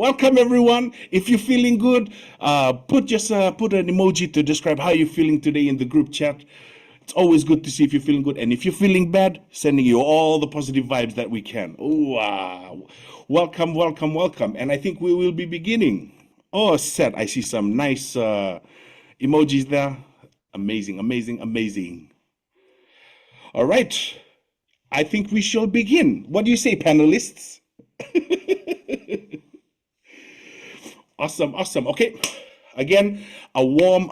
Welcome everyone. If you're feeling good, put an emoji to describe how you're feeling today in the group chat. It's always good to see if you're feeling good. And if you're feeling bad, sending you all the positive vibes that we can. Welcome, welcome, welcome. And I think we will be beginning. Oh, Seth, I see some nice emojis there. Amazing, amazing, amazing. All right. I think we shall begin. What do you say, panelists? Awesome, awesome. Okay. Again, a warm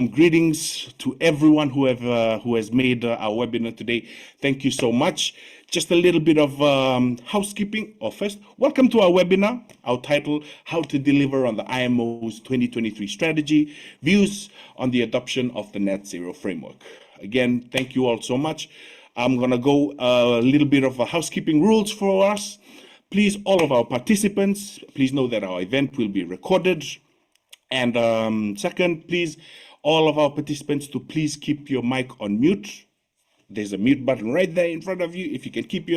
greetings to everyone who has made our webinar today. Thank you so much. Just a little bit of housekeeping. First, welcome to our webinar. Our title: How to Deliver on the IMO's 2023 Strategy, Views on the Adoption of the Net Zero Framework. Again, thank you all so much. I'm gonna go a little bit of housekeeping rules for us. Please, all of our participants, please know that our event will be recorded. And second, please, all of our participants to please keep your mic on mute. There's a mute button right there in front of you. If you can keep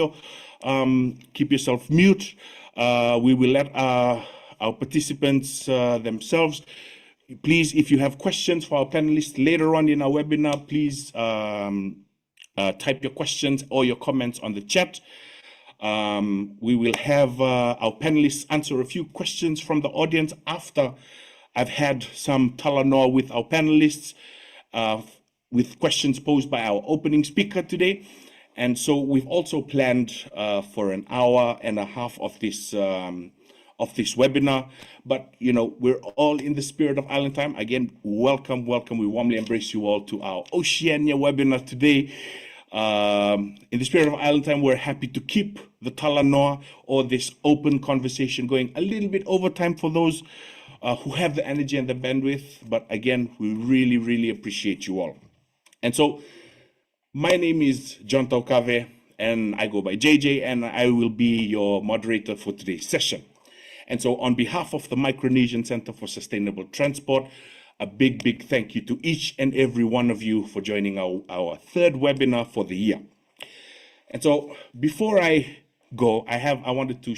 yourself mute, we will let our participants themselves. Please, if you have questions for our panelists later on in our webinar, please type your questions or your comments on the chat. We will have our panelists answer a few questions from the audience after I've had some talanoa with our panelists with questions posed by our opening speaker today. And so we've also planned for an hour and a half of this webinar. But, you know, we're all in the spirit of Island Time. Again, welcome, welcome. We warmly embrace you all to our Oceania webinar today. In the spirit of Island Time, we're happy to keep the talanoa or this open conversation going a little bit over time for those who have the energy and the bandwidth. But again, we really, really appreciate you all. And so my name is John Taukave, and I go by JJ, and I will be your moderator for today's session. And so on behalf of the Micronesian Center for Sustainable Transport, a big, big thank you to each and every one of you for joining our third webinar for the year. And so before I go, I wanted to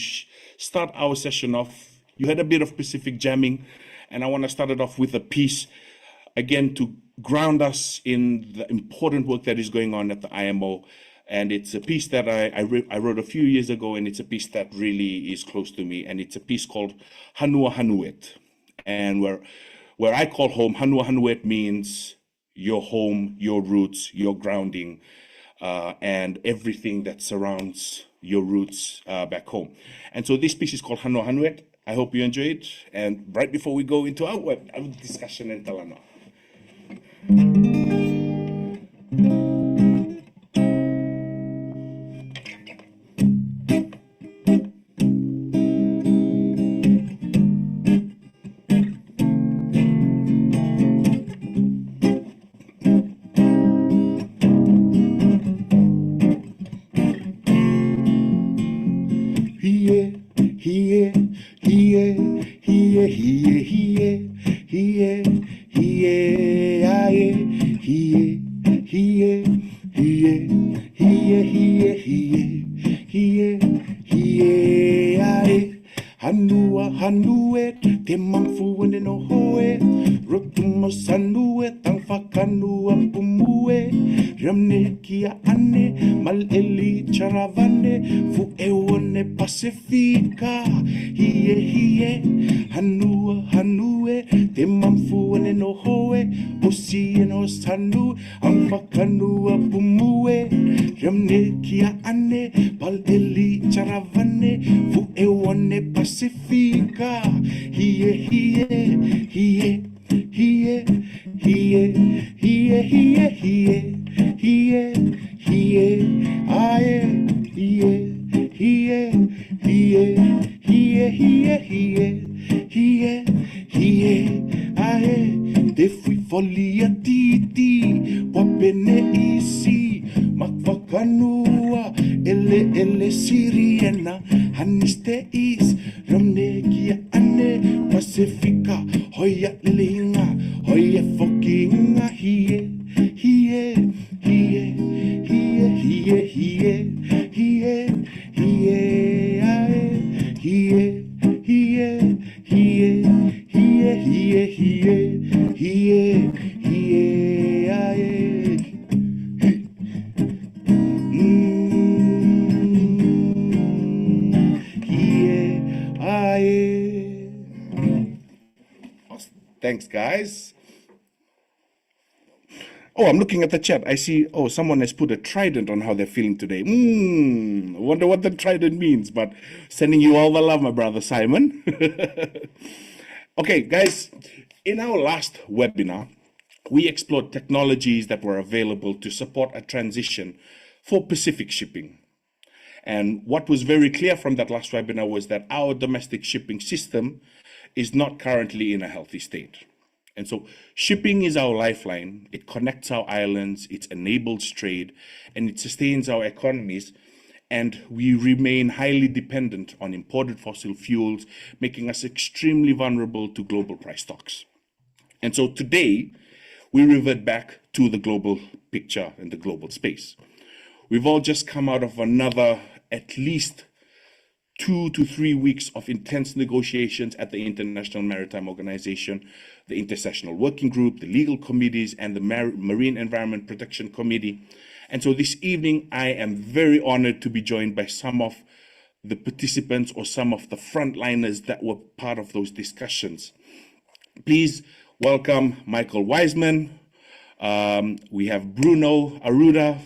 start our session off. You had a bit of Pacific jamming, and I want to start it off with a piece, again, to ground us in the important work that is going on at the IMO. And it's a piece that I wrote a few years ago, and it's a piece that really is close to me. And it's a piece called Hanua Hanuet. And where I call home, Hanua Hanuet means your home, your roots, your grounding, and everything that surrounds your roots back home. And so this piece is called Hanua Hanuet. I hope you enjoy it. And right before we go into our discussion and talanoa. Pacifica, Hanua, Hanue, te mamfuane no hoe, Oceano Sandu, Amfakanua Pumue, Ramnekia Ane, Paleli Charavane, Fueone Pacifica, Defui folia titi, wapene isi, makvakanua, ele siriena, haniste is, ramnekia ane, Pacifica, hoya linga, hoya fokinga, hie, here, here, here, here, here, here, here, aye. Here, aye. Thanks, guys. Oh, I'm looking at the chat. I see, oh, someone has put a trident on how they're feeling today. I wonder what the trident means, but sending you all the love, my brother Simon. Okay, guys, in our last webinar, we explored technologies that were available to support a transition for Pacific shipping. And what was very clear from that last webinar was that our domestic shipping system is not currently in a healthy state. And so shipping is our lifeline. It connects our islands, it enables trade, and it sustains our economies. And we remain highly dependent on imported fossil fuels, making us extremely vulnerable to global price shocks. And so today, we revert back to the global picture and the global space. We've all just come out of another at least 2 to 3 weeks of intense negotiations at the International Maritime Organization, the Intersessional Working Group, the legal committees, and the Marine Environment Protection Committee. And so this evening, I am very honored to be joined by some of the participants or some of the frontliners that were part of those discussions. Please welcome Michael Wiseman. We have Bruno, Arruda.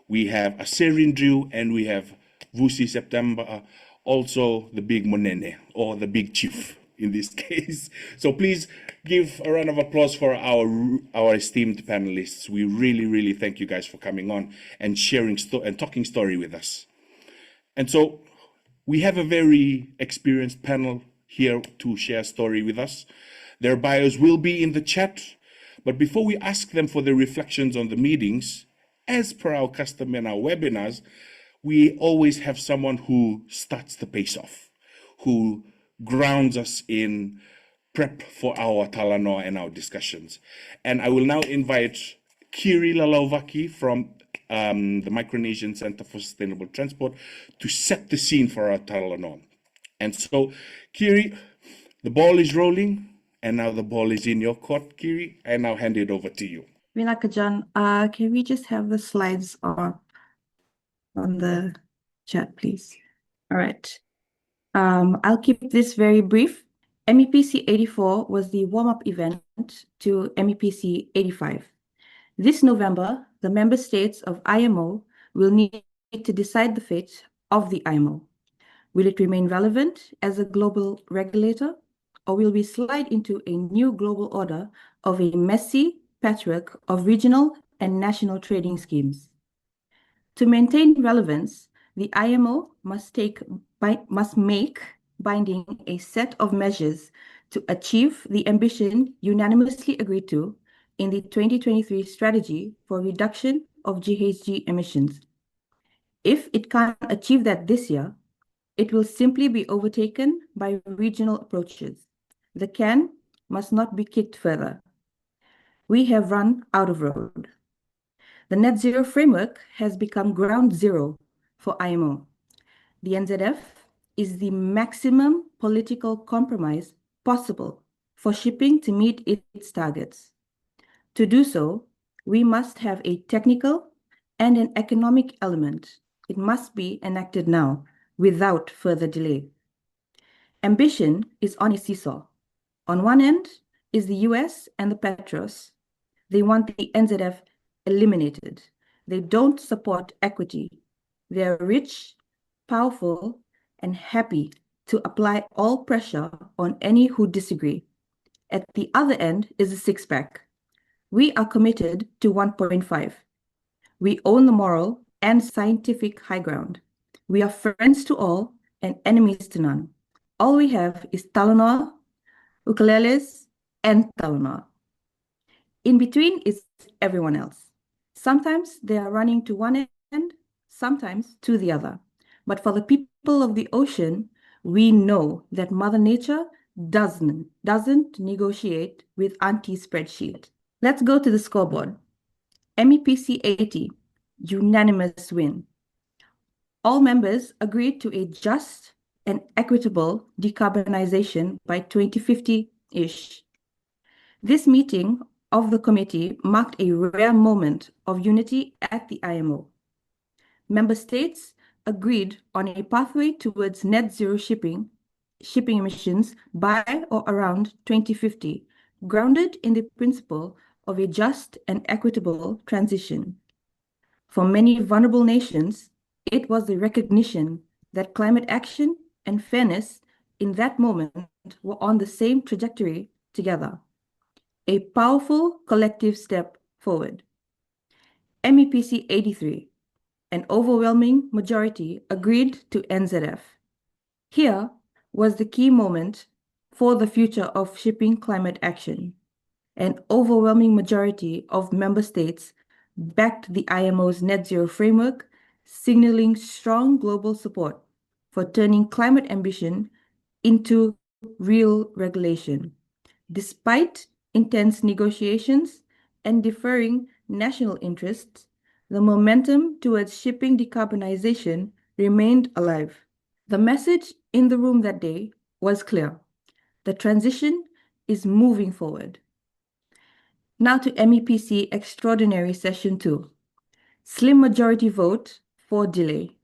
We have Aseri and Driu, and we have Vusi September, also the big Monene, or the big chief in this case. So please give a round of applause for our esteemed panelists. We really, really thank you guys for coming on and sharing and talking story with us. And so we have a very experienced panel here to share story with us. Their bios will be in the chat, but before we ask them for their reflections on the meetings, as per our custom in our webinars, we always have someone who starts the pace off, who grounds us in prep for our talanoa and our discussions. And I will now invite Kiri Lalauvaki from the Micronesian Center for Sustainable Transport to set the scene for our talanoa. And so, Kiri, the ball is rolling, and now the ball is in your court, Kiri. I now hand it over to you. Vinakajan, can we just have the slides on the chat, please? All right. I'll keep this very brief. MEPC 84 was the warm-up event to MEPC 85. This November, the member states of IMO will need to decide the fate of the IMO. Will it remain relevant as a global regulator, or will we slide into a new global order of a messy patchwork of regional and national trading schemes? To maintain relevance, the IMO must make binding a set of measures to achieve the ambition unanimously agreed to in the 2023 strategy for reduction of GHG emissions. If it can't achieve that this year, it will simply be overtaken by regional approaches. The can must not be kicked further. We have run out of road. The net zero framework has become ground zero for IMO. The NZF is the maximum political compromise possible for shipping to meet its targets. To do so, we must have a technical and an economic element. It must be enacted now without further delay. Ambition is on a seesaw. On one end is the US and the Petros. They want the NZF eliminated. They don't support equity. They're rich, powerful, and happy to apply all pressure on any who disagree. At the other end is a six-pack. We are committed to 1.5. We own the moral and scientific high ground. We are friends to all and enemies to none. All we have is talanoa, ukuleles, and talanoa. In between is everyone else. Sometimes they are running to one end, sometimes to the other. But for the people of the ocean, we know that Mother Nature doesn't negotiate with anti-spreadsheet. Let's go to the scoreboard. MEPC 80, unanimous win. All members agreed to a just and equitable decarbonization by 2050-ish. This meeting of the committee marked a rare moment of unity at the IMO. Member states agreed on a pathway towards net zero shipping emissions by or around 2050, grounded in the principle of a just and equitable transition. For many vulnerable nations, it was the recognition that climate action and fairness in that moment were on the same trajectory together. A powerful collective step forward. MEPC 83, an overwhelming majority agreed to NZF. Here was the key moment for the future of shipping climate action. An overwhelming majority of member states backed the IMO's net zero framework, signaling strong global support for turning climate ambition into real regulation. Despite intense negotiations and differing national interests, the momentum towards shipping decarbonization remained alive. The message in the room that day was clear. The transition is moving forward. Now to MEPC Extraordinary Session 2. Slim majority vote for delay.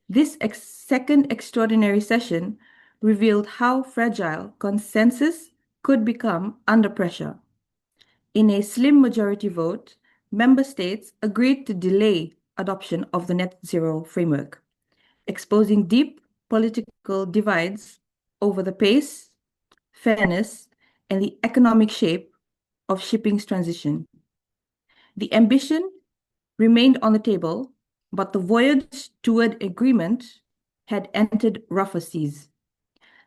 This second extraordinary session revealed how fragile consensus could become under pressure. In a slim majority vote, member states agreed to delay adoption of the net zero framework, exposing deep political divides over the pace, fairness, and the economic shape of shipping's transition. The ambition remained on the table, but the voyage toward agreement had entered rougher seas.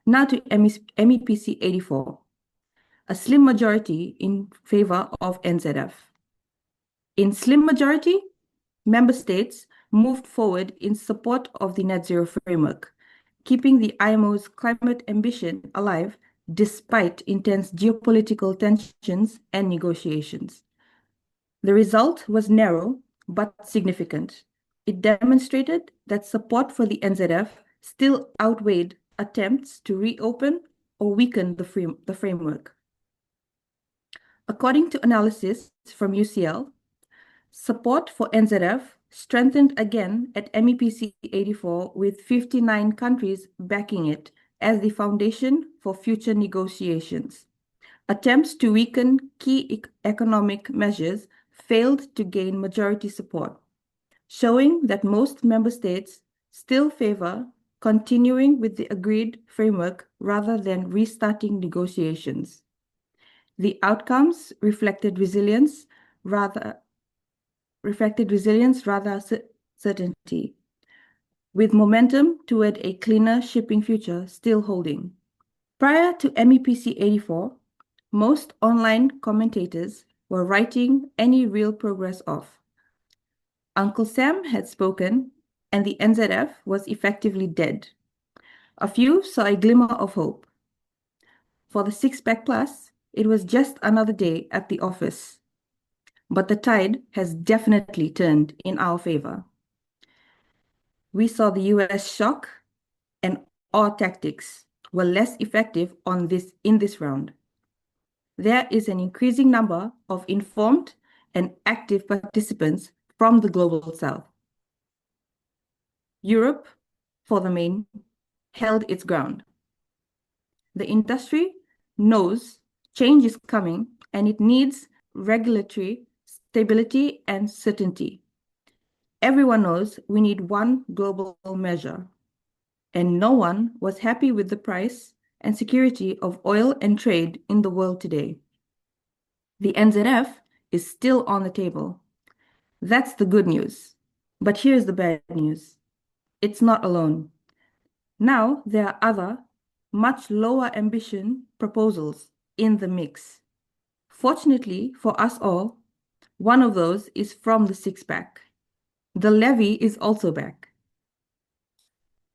Now to MEPC 84, a slim majority in favor of NZF. In slim majority, member states moved forward in support of the net zero framework, keeping the IMO's climate ambition alive despite intense geopolitical tensions and negotiations. The result was narrow but significant. It demonstrated that support for the NZF still outweighed attempts to reopen or weaken the framework. According to analysis from UCL, support for NZF strengthened again at MEPC 84 with 59 countries backing it as the foundation for future negotiations. Attempts to weaken key economic measures failed to gain majority support, showing that most member states still favor continuing with the agreed framework rather than restarting negotiations. The outcomes reflected resilience rather certainty, with momentum toward a cleaner shipping future still holding. Prior to MEPC 84, most online commentators were writing any real progress off. Uncle Sam had spoken, and the NZF was effectively dead. A few saw a glimmer of hope. For the Six-Pack Plus, it was just another day at the office. But the tide has definitely turned in our favor. We saw the US shock, and our tactics were less effective in this round. There is an increasing number of informed and active participants from the global south. Europe, for the main, held its ground. The industry knows change is coming and it needs regulatory stability and certainty. Everyone knows we need one global measure, and no one was happy with the price and security of oil and trade in the world today. The NZF is still on the table. That's the good news. But here's the bad news. It's not alone. Now there are other, much lower ambition proposals in the mix. Fortunately for us all, one of those is from the Six-Pack. The levy is also back.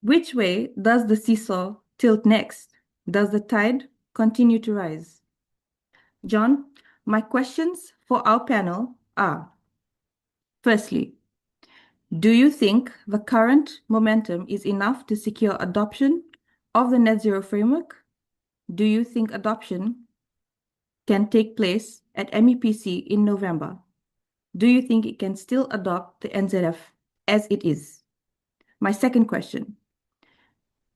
Which way does the seesaw tilt next? Does the tide continue to rise? John, my questions for our panel are, firstly, do you think the current momentum is enough to secure adoption of the net zero framework, do you think adoption can take place at MEPC in November? Do you think it can still adopt the NZF as it is? My second question,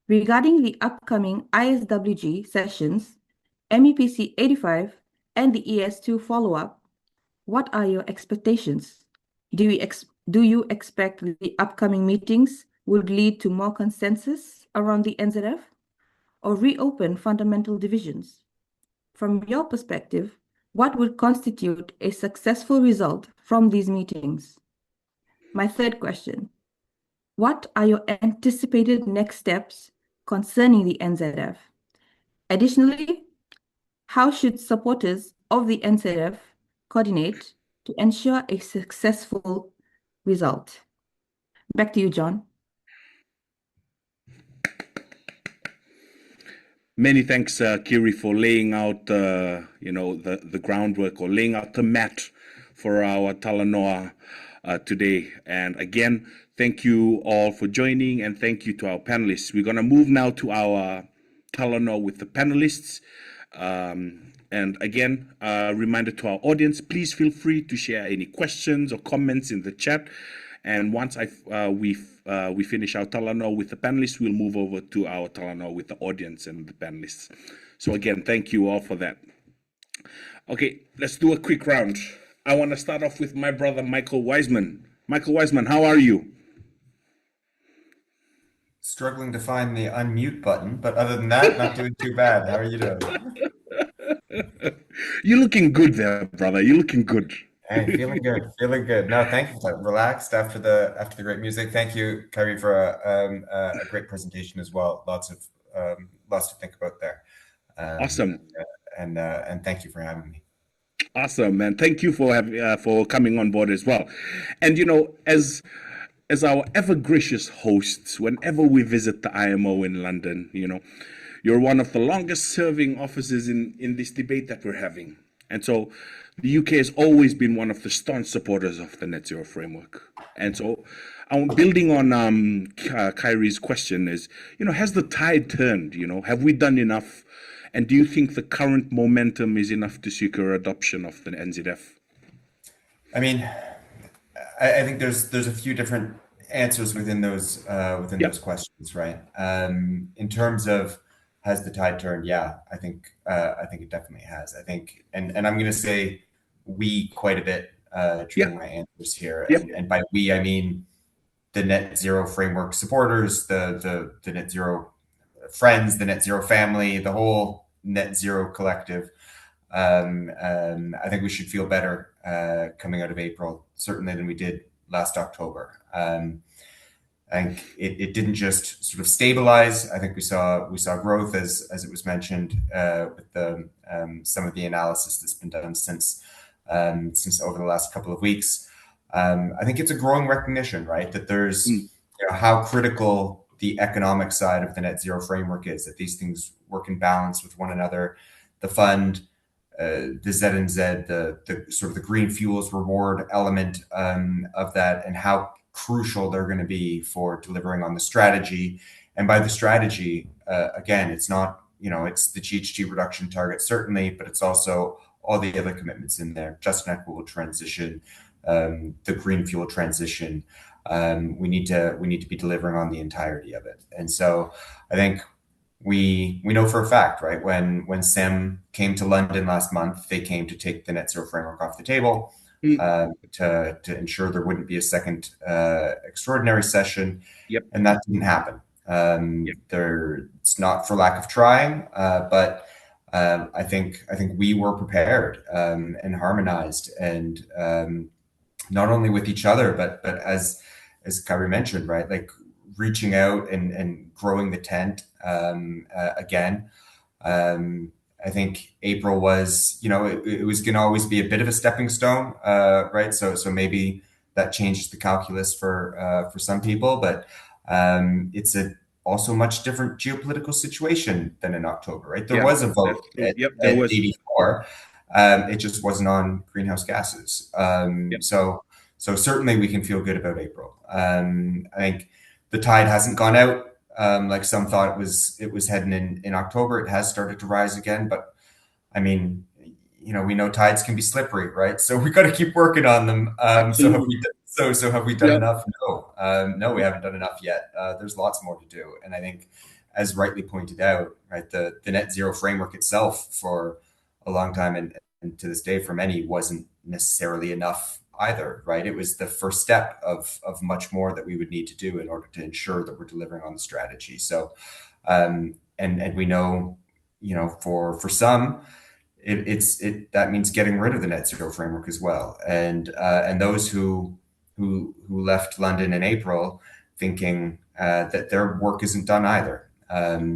regarding the upcoming ISWG sessions, MEPC 85 and the ES2 follow-up, what are your expectations? Do you expect the upcoming meetings would lead to more consensus around the NZF or reopen fundamental divisions? From your perspective, what would constitute a successful result from these meetings? My third question, what are your anticipated next steps concerning the NZF? Additionally, how should supporters of the NZF coordinate to ensure a successful result? Back to you, John. Many thanks, Kiri, for laying out, the groundwork, or laying out the mat for our Talanoa today. And again, thank you all for joining, and thank you to our panelists. We're going to move now to our Talanoa with the panelists. And again, reminder to our audience, please feel free to share any questions or comments in the chat. And once we finish our Talanoa with the panelists, we'll move over to our Talanoa with the audience and the panelists. So again, thank you all for that. Okay, let's do a quick round. I want to start off with my brother, Michael Wiseman. Michael Wiseman, how are you? Struggling to find the unmute button, but other than that, not doing too bad. How are you doing? You're looking good there, brother. You're looking good. Hey, feeling good, feeling good. No, thank you. Relaxed after the great music. Thank you, Kyrie, for a great presentation as well. Lots to think about there. Awesome. And thank you for having me. Awesome, man. Thank you for coming on board as well. And as our ever gracious hosts, whenever we visit the IMO in London, you're one of the longest serving officers in this debate that we're having. And so the UK has always been one of the staunch supporters of the net zero framework. And so I'm building on Kyrie's question is, has the tide turned? Have we done enough? And do you think the current momentum is enough to secure adoption of the NZF? I mean, I think there's a few different answers within those those questions, right? In terms of has the tide turned? Yeah, I think it definitely has. I think, and I'm going to say we quite a bit during my answers here, and by we I mean the net zero framework supporters, the net zero friends, the net zero family, the whole net zero collective. I think we should feel better coming out of April, certainly than we did last October. I think it didn't just sort of stabilize. I think we saw growth as it was mentioned with the some of the analysis that's been done since over the last couple of weeks. I think it's a growing recognition, right, that there's how critical the economic side of the net zero framework is, that these things work in balance with one another. The fund, the ZNZ, the sort of the green fuels reward element of that, and how crucial they're going to be for delivering on the strategy. And by the strategy, again, it's not, it's the GHG reduction target, certainly, but it's also all the other commitments in there, just and equitable transition, the green fuel transition. We need to be delivering on the entirety of it. And so I think we know for a fact, right, when SEM came to London last month, they came to take the net zero framework off the table. To ensure there wouldn't be a second extraordinary session, and that didn't happen. It's not for lack of trying, but I think we were prepared and harmonized, and not only with each other, but as Kyrie mentioned, right, like reaching out and growing the tent again. I think April was, it was going to always be a bit of a stepping stone, right? So maybe that changes the calculus for some people, but it's a also much different geopolitical situation than in October, right? There was a vote at 84. It just wasn't on greenhouse gases. So certainly we can feel good about April. I think the tide hasn't gone out Like some thought it was heading in October. It has started to rise again, but I mean, we know tides can be slippery, right? So we got to keep working on them. Absolutely. So have we done Yeah. enough? No, no, we haven't done enough yet. There's lots more to do, and I think, as rightly pointed out, right, the net zero framework itself for a long time and to this day for many wasn't necessarily enough either, right? It was the first step of much more that we would need to do in order to ensure that we're delivering on the strategy. So, and we know, for some, that means getting rid of the net zero framework as well. And those who left London in April thinking that their work isn't done either.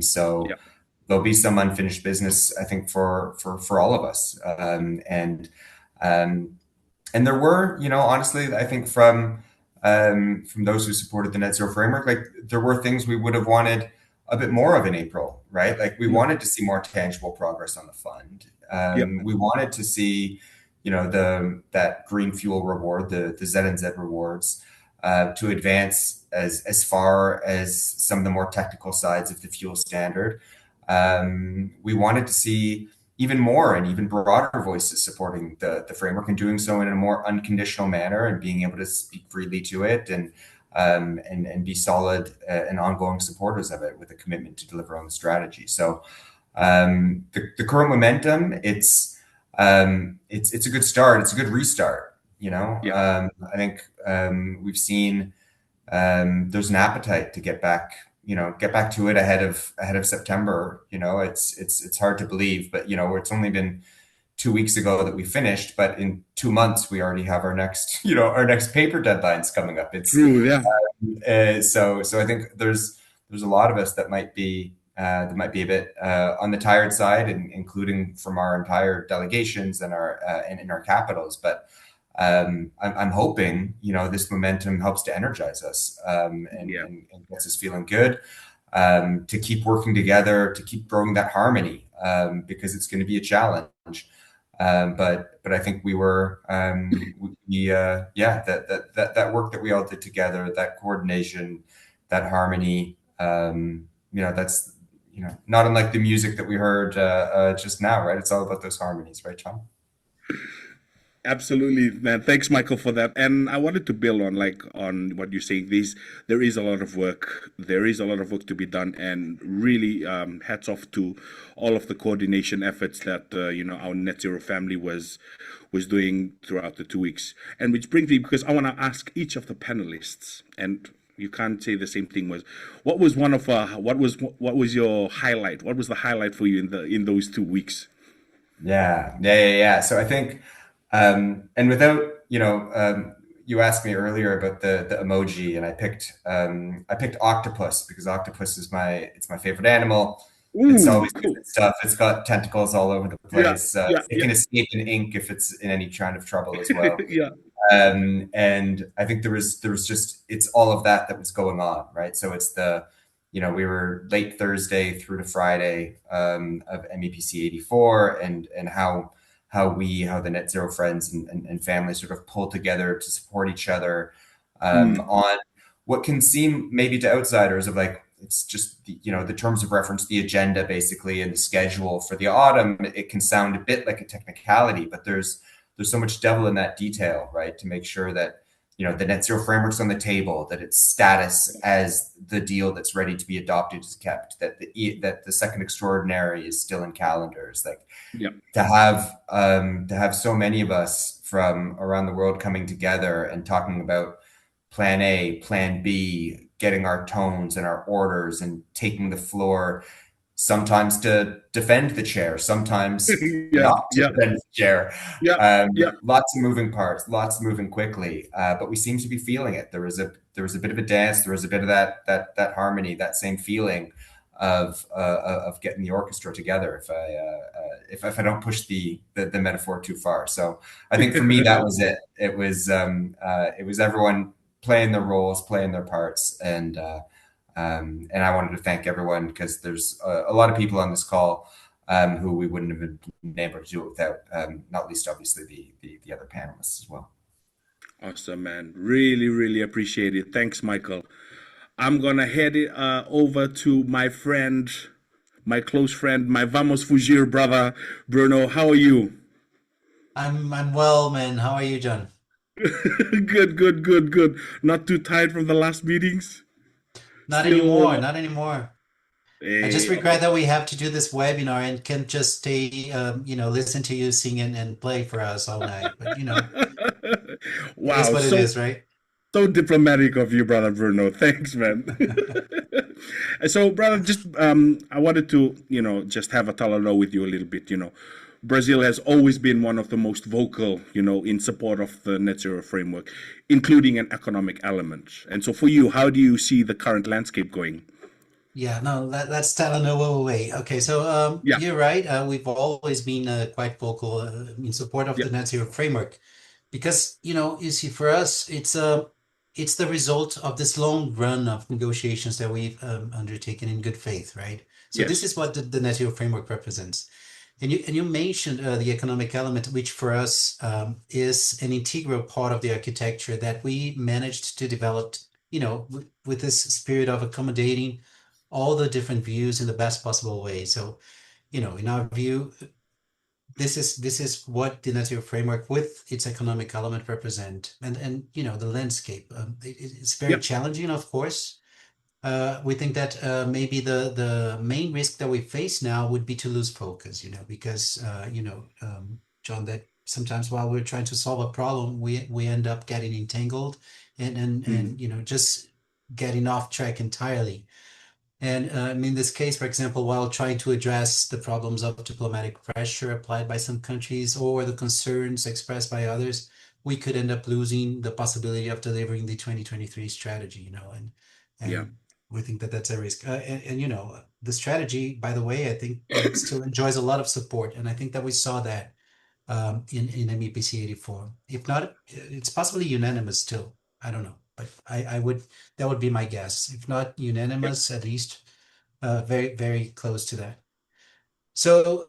So Yeah. there'll be some unfinished business, I think, for all of us. And there were, honestly, I think from those who supported the net zero framework, like there were things we would have wanted a bit more of in April, right? Like we wanted to see more tangible progress on the fund. Yeah. We wanted to see, that green fuel reward, the ZNZ rewards, to advance as far as some of the more technical sides of the fuel standard. We wanted to see even more and even broader voices supporting the framework and doing so in a more unconditional manner and being able to speak freely to it and be solid and ongoing supporters of it with a commitment to deliver on the strategy. So the current momentum, it's a good start. It's a good restart. Yeah. I think we've seen there's an appetite to get back to it ahead of September. It's hard to believe, but it's only been 2 weeks ago that we finished, but in 2 months we already have our next paper deadlines coming up. It's True. Yeah. so I think there's a lot of us that might be a bit on the tired side, including from our entire delegations and in our capitals. But I'm hoping this momentum helps to energize us and gets us feeling good to keep working together, to keep growing that harmony because it's going to be a challenge. But I think we were that work that we all did together, that coordination, that harmony, that's not unlike the music that we heard just now, right? It's all about those harmonies, right, John? Absolutely, man. Thanks, Michael, for that. And I wanted to build on what you're saying. There is a lot of work. There is a lot of work to be done, and really, hats off to all of the coordination efforts that our Net Zero family was doing throughout the 2 weeks. And which brings me, because I want to ask each of the panelists, and you can't say the same thing. What was your highlight? What was the highlight for you in those 2 weeks? Yeah. So I think. And without, you asked me earlier about the emoji, and I picked octopus because octopus is my favorite animal. It's always Cool. good stuff. It's got tentacles all over the Yeah, place. yeah, It can escape in ink if it's in any kind of trouble as well. yeah. And I think there was just, it's all of that was going on, right? So it's we were late Thursday through to Friday of MEPC 84 and how the Net Zero friends and family sort of pull together to support each other on what can seem maybe to outsiders of like, it's just, the terms of reference, the agenda basically, and the schedule for the autumn. It can sound a bit like a technicality, but there's so much devil in that detail, right? To make sure that, the net zero framework's on the table, that its status as the deal that's ready to be adopted is kept, that the second extraordinary is still in calendars. Like, to have so many of us from around the world coming together and talking about plan A, plan B, getting our tones and our orders and taking the floor, sometimes to defend the chair, sometimes not to defend the chair. Lots of moving parts, lots moving quickly, but we seem to be feeling it. There was a bit of a dance, there was a bit of that harmony, that same feeling of getting the orchestra together. If I don't push the metaphor too far, so I think for me that was it. It was everyone playing their roles, playing their parts, and I wanted to thank everyone because there's a lot of people on this call who we wouldn't have been able to do it without, not least obviously the other panelists as well. Awesome, man. Really, really appreciate it. Thanks, Michael. I'm gonna head it over to my friend, my close friend, my Vamos Fugir brother, Bruno. How are you? I'm well, man. How are you, John? Good, good, good, good. Not too tired from the last meetings? Not Still, anymore, not anymore. I just okay. regret that we have to do this webinar and can't just stay, listen to you sing and play for us all night. But it is Wow, what it so is, right? so diplomatic of you, brother Bruno. Thanks, man. So, brother, just I wanted to, just have a talalo with you a little bit. Brazil has always been one of the most vocal, in support of the net zero framework, including an economic element. And so, for you, how do you see the current landscape going? Yeah, no, let's tell no way. Okay, so Yeah, you're right. We've always been quite vocal in support of yeah, the net zero framework because you see, for us, it's the result of this long run of negotiations that we've undertaken in good faith, right? So this yes, is what the net zero framework represents. And you mentioned the economic element, which for us is an integral part of the architecture that we managed to develop, with this spirit of accommodating all the different views in the best possible way. So, in our view, this is what the net zero framework with its economic element represent, and the landscape. It's very yeah, challenging, of course. We think that maybe the main risk that we face now would be to lose focus, because John, that sometimes while we're trying to solve a problem, we end up getting entangled and mm, just getting off track entirely. And in this case, for example, while trying to address the problems of diplomatic pressure applied by some countries or the concerns expressed by others, we could end up losing the possibility of delivering the 2023 strategy, yeah, and we think that that's a risk. And the strategy, by the way, I think still enjoys a lot of support. And I think that we saw that in MEPC 84. If not, it's possibly unanimous still. I don't know, but that would be my guess. If not yeah, unanimous, at least very, very close to that. So,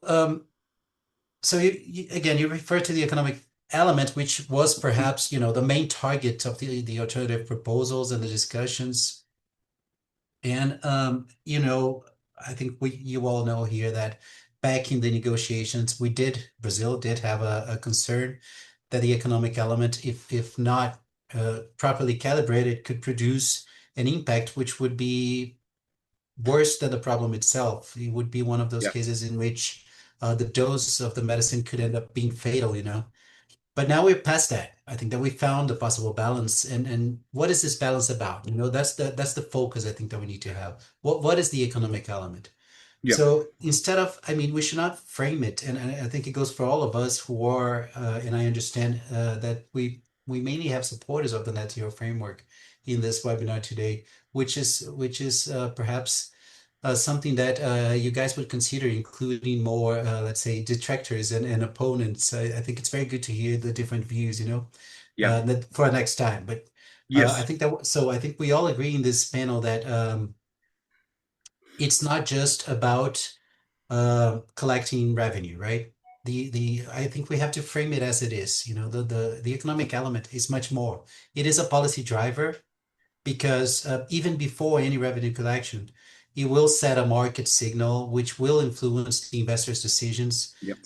again, you refer to the economic element, which was mhm, perhaps, the main target of the alternative proposals and the discussions. And I think you all know here that back in the negotiations, Brazil did have a concern that the economic element, if not properly calibrated, could produce an impact which would be worse than the problem itself. It would be one of those yeah, cases in which the dose of the medicine could end up being fatal. But now we're past that. I think that we found a possible balance. And what is this balance about? That's the focus I think that we need to have. What is the economic element? yeah, So instead of, we should not frame it, and I think it goes for all of us who are, and I understand that we mainly have supporters of the net zero framework in this webinar today, which is perhaps something that you guys would consider including more, let's say, detractors and opponents. I think it's very good to hear the different views, yeah, that for next time. But I yes, think I think we all agree in this panel that it's not just about collecting revenue, right? The I think we have to frame it as it is. The economic element is much more. It is a policy driver because even before any revenue collection, it will set a market signal which will influence the investors' decisions. yep,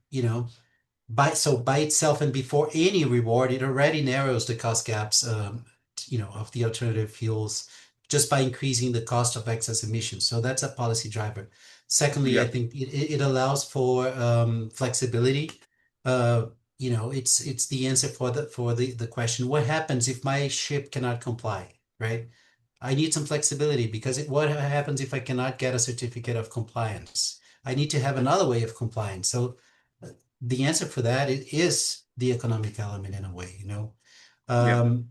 You know, by itself and before any reward, it already narrows the cost gaps, of the alternative fuels just by increasing the cost of excess emissions. So that's a policy driver. Secondly, I yeah, think it allows for flexibility. It's the answer for the question, what happens if my ship cannot comply, right? I need some flexibility because what happens if I cannot get a certificate of compliance? I need to have another way of compliance. So the answer for that is the economic element in a way. yeah, Um,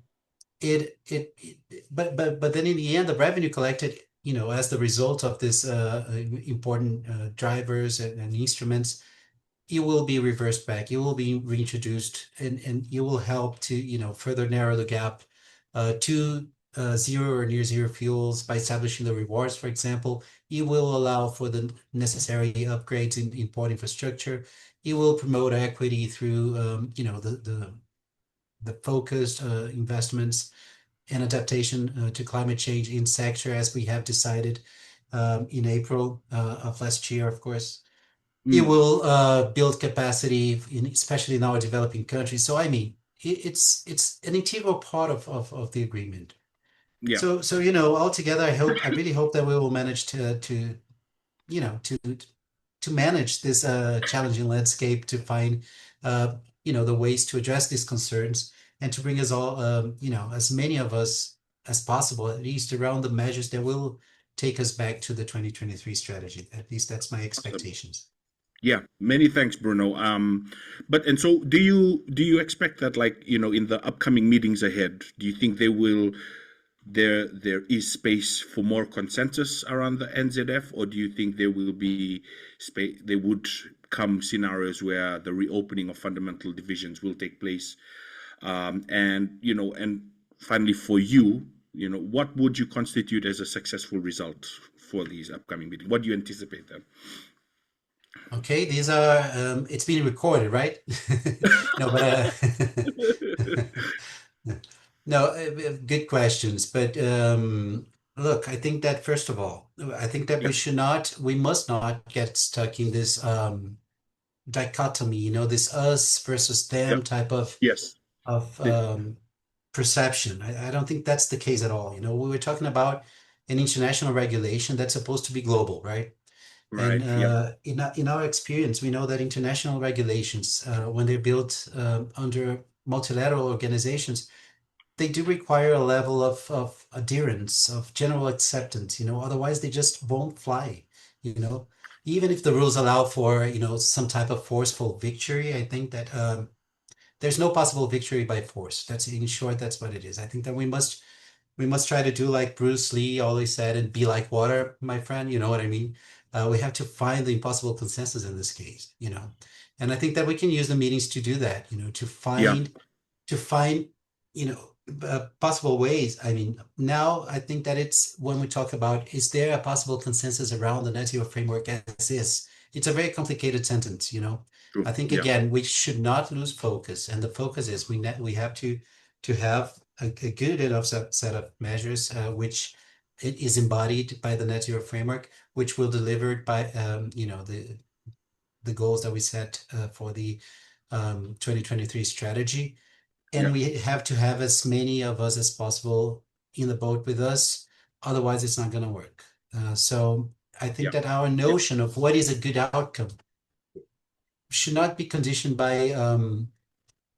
but then in the end, the revenue collected, as the result of this important drivers and instruments, it will be reversed back. It will be reintroduced, and it will help to further narrow the gap to zero or near zero fuels by establishing the rewards. For example, it will allow for the necessary upgrades in port infrastructure. It will promote equity through the focused investments, and adaptation to climate change in sector, as we have decided in April of last year, of course. It will build capacity, especially in our developing countries. So I mean, it's an integral part of the agreement. Yeah. So altogether, I really hope that we will manage to manage this challenging landscape, to find the ways to address these concerns, and to bring us all as many of us as possible, at least around the measures that will take us back to the 2023 strategy. At least that's my expectations. Yeah, many thanks, Bruno. And so do you expect that, like, in the upcoming meetings ahead, do you think there is space for more consensus around the NZF, or do you think there will be space, there would come scenarios where the reopening of fundamental divisions will take place? And finally, for you, what would you constitute as a successful result for these upcoming meetings? What do you anticipate then? Okay, these are it's being recorded, right? No, but no, good questions. But look, I think that first of all, I think that we must not get stuck in this dichotomy, this us versus them type of Yes. Perception. I don't think that's the case at all. We were talking about an international regulation that's supposed to be global, right? Right. And in our experience, we know that international regulations, when they're built under multilateral organizations, they do require a level of adherence, of general acceptance. Otherwise they just won't fly. Even if the rules allow for some type of forceful victory, I think that there's no possible victory by force. That's, in short, that's what it is. I think that we must try to do like Bruce Lee always said, and be like water, my friend. You know what I mean? We have to find the impossible consensus in this case, and I think that we can use the meetings to do that, to find possible ways. I mean, now I think that it's, when we talk about, is there a possible consensus around the net zero framework as is? It's a very complicated sentence, True. I think, again, we should not lose focus, and the focus is we have to have a good enough set of measures, which it is embodied by the net zero framework, which will deliver by the goals that we set for the 2023 strategy. And we have to have as many of us as possible in the boat with us. Otherwise, it's not going to work. So I think that our notion of what is a good outcome should not be conditioned by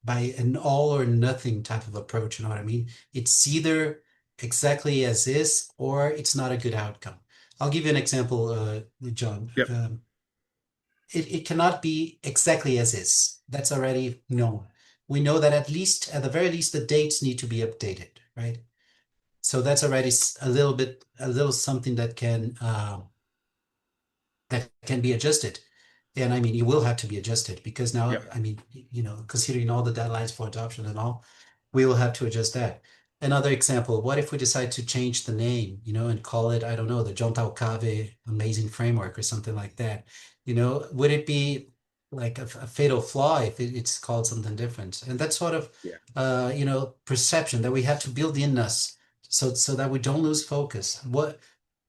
an all or nothing type of approach. You know what I mean? It's either exactly as is, or it's not a good outcome. I'll give you an example, John. It cannot be exactly as is. That's already known. We know that at the very least, the dates need to be updated, right? So that's already a little something that can be adjusted. And I mean, it will have to be adjusted, because now, I mean, considering all the deadlines for adoption and all, we will have to adjust that. Another example, what if we decide to change the name, and call it, I don't know, the John Taucave Amazing Framework or something like that? Would it be like a fatal flaw if it's called something different? And that sort of, perception that we have to build in us, so that we don't lose focus.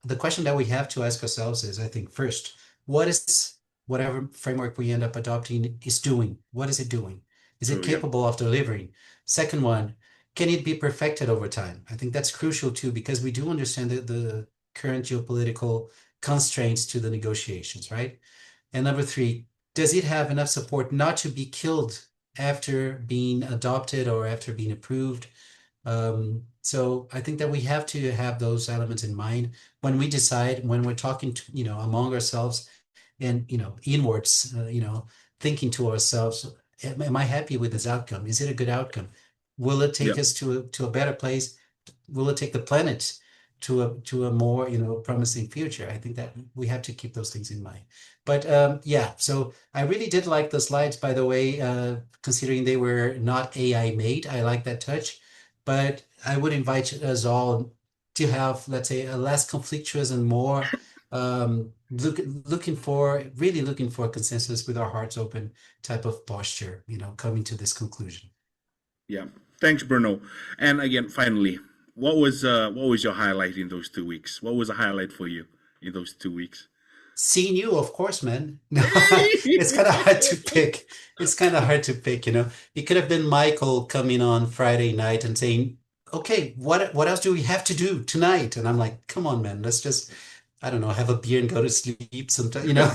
The question that we have to ask ourselves is, I think, first, what is whatever framework we end up adopting is doing? What is it doing? Is it capable of delivering? Second one, can it be perfected over time? I think that's crucial too, because we do understand the current geopolitical constraints to the negotiations, right? And number three, does it have enough support not to be killed after being adopted or after being approved? So I think that we have to have those elements in mind when we decide, when we're talking to, among ourselves, and, inwards, thinking to ourselves, am I happy with this outcome? Is it a good outcome? Will it take us to a better place? Will it take the planet to a more, promising future? I think that we have to keep those things in mind. But so I really did like the slides, by the way, considering they were not AI made. I like that touch, but I would invite us all to have, let's say, a less conflictuous and more looking for consensus, with our hearts open type of posture, coming to this conclusion. Yeah. Thanks, Bruno. And again, finally, what was your highlight in those 2 weeks? What was a highlight for you in those 2 weeks? Seeing you, of course, man. It's kind of hard to pick. It's kind of hard to pick, you know. It could have been Michael coming on Friday night and saying, "Okay, what else do we have to do tonight?" And I'm like, "Come on, man, let's just, I don't know, have a beer and go to sleep sometime, you know."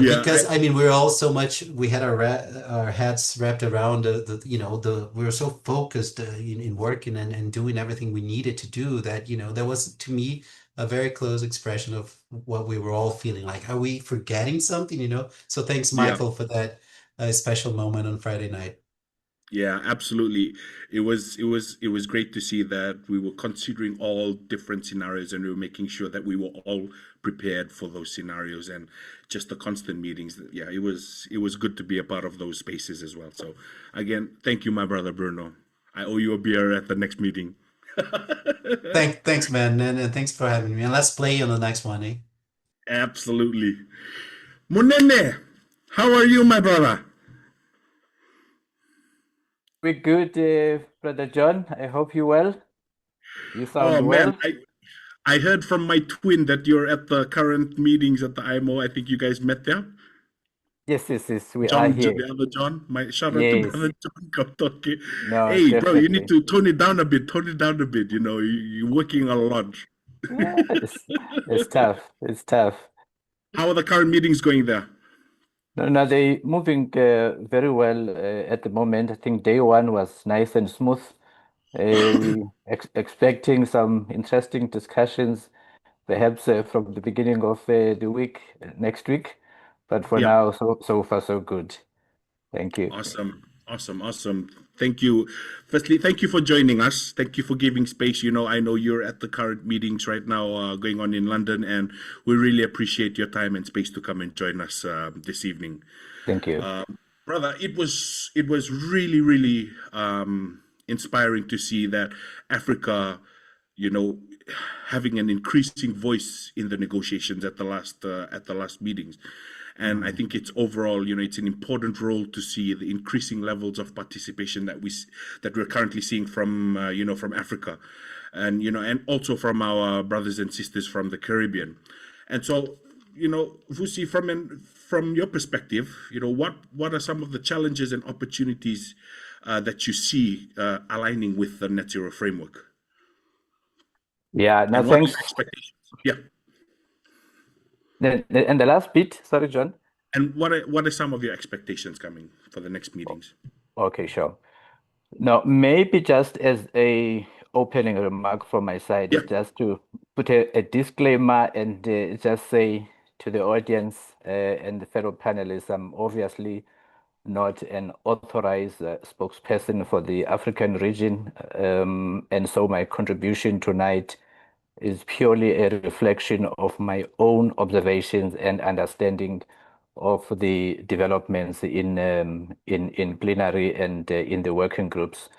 Yeah, Because I mean, we're all so much. We had our hats wrapped around we were so focused in working and doing everything we needed to do that that was to me a very close expression of what we were all feeling. Like, are we forgetting something? So thanks, yeah. Michael, for that special moment on Friday night. Yeah, absolutely. It was great to see that we were considering all different scenarios and we were making sure that we were all prepared for those scenarios and just the constant meetings. Yeah, it was good to be a part of those spaces as well. So again, thank you, my brother Bruno. I owe you a beer at the next meeting. Thanks, man, and thanks for having me. And let's play on the next one, eh? Absolutely. Munene, how are you, my brother? We're good, Brother John. I hope you're well. You Oh sound man, well. I heard from my twin that you're at the current meetings at the IMO. I think you guys met there. Yes, we are John, here. the other John. My shout out to Yes. brother John Kotoke. No, Hey, bro, you need definitely. to tone it down a bit. Tone it down a bit. You're working a lot. Yeah, it's tough. It's tough. How are the current meetings going there? No, they moving very well at the moment. I think day one was nice and smooth. We expecting some interesting discussions, perhaps from the beginning of the week, next week. But for Yeah. now, so far so good. Thank you. Awesome. Awesome. Awesome. Thank you. Firstly, thank you for joining us. Thank you for giving space. I know you're at the current meetings right now going on in London, and we really appreciate your time and space to come and join us this evening. Thank you. Brother, it was really, really inspiring to see that Africa, you know, having an increasing voice in the negotiations at the last meetings. And I think it's overall, it's an important role to see the increasing levels of participation that we're currently seeing from from Africa, and and also from our brothers and sisters from the Caribbean. And so, Vusi, from your perspective, what are some of the challenges and opportunities that you see aligning with the net zero framework? Yeah, no, And what are thanks. your expectations? Yeah. And the last bit, sorry, John. And what are some of your expectations coming for the next meetings? Okay, sure. Now, maybe just as a opening remark from my side, Yeah. just to put a disclaimer and just say to the audience and the fellow panelists, I'm obviously not an authorized spokesperson for the African region, and so my contribution tonight is purely a reflection of my own observations and understanding of the developments in plenary and in the working groups.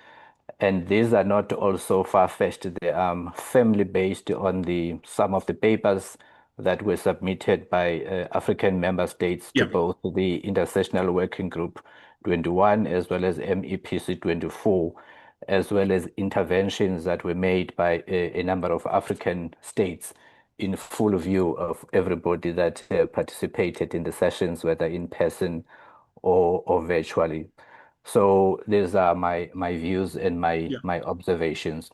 And these are not also far-fetched. They are firmly based on some of the papers that were submitted by African member states to Yeah. both the Intersessional Working Group 21 as well as MEPC 24, as well as interventions that were made by a number of African states in full view of everybody that participated in the sessions, whether in person or virtually. So these are my views and Yeah. my observations.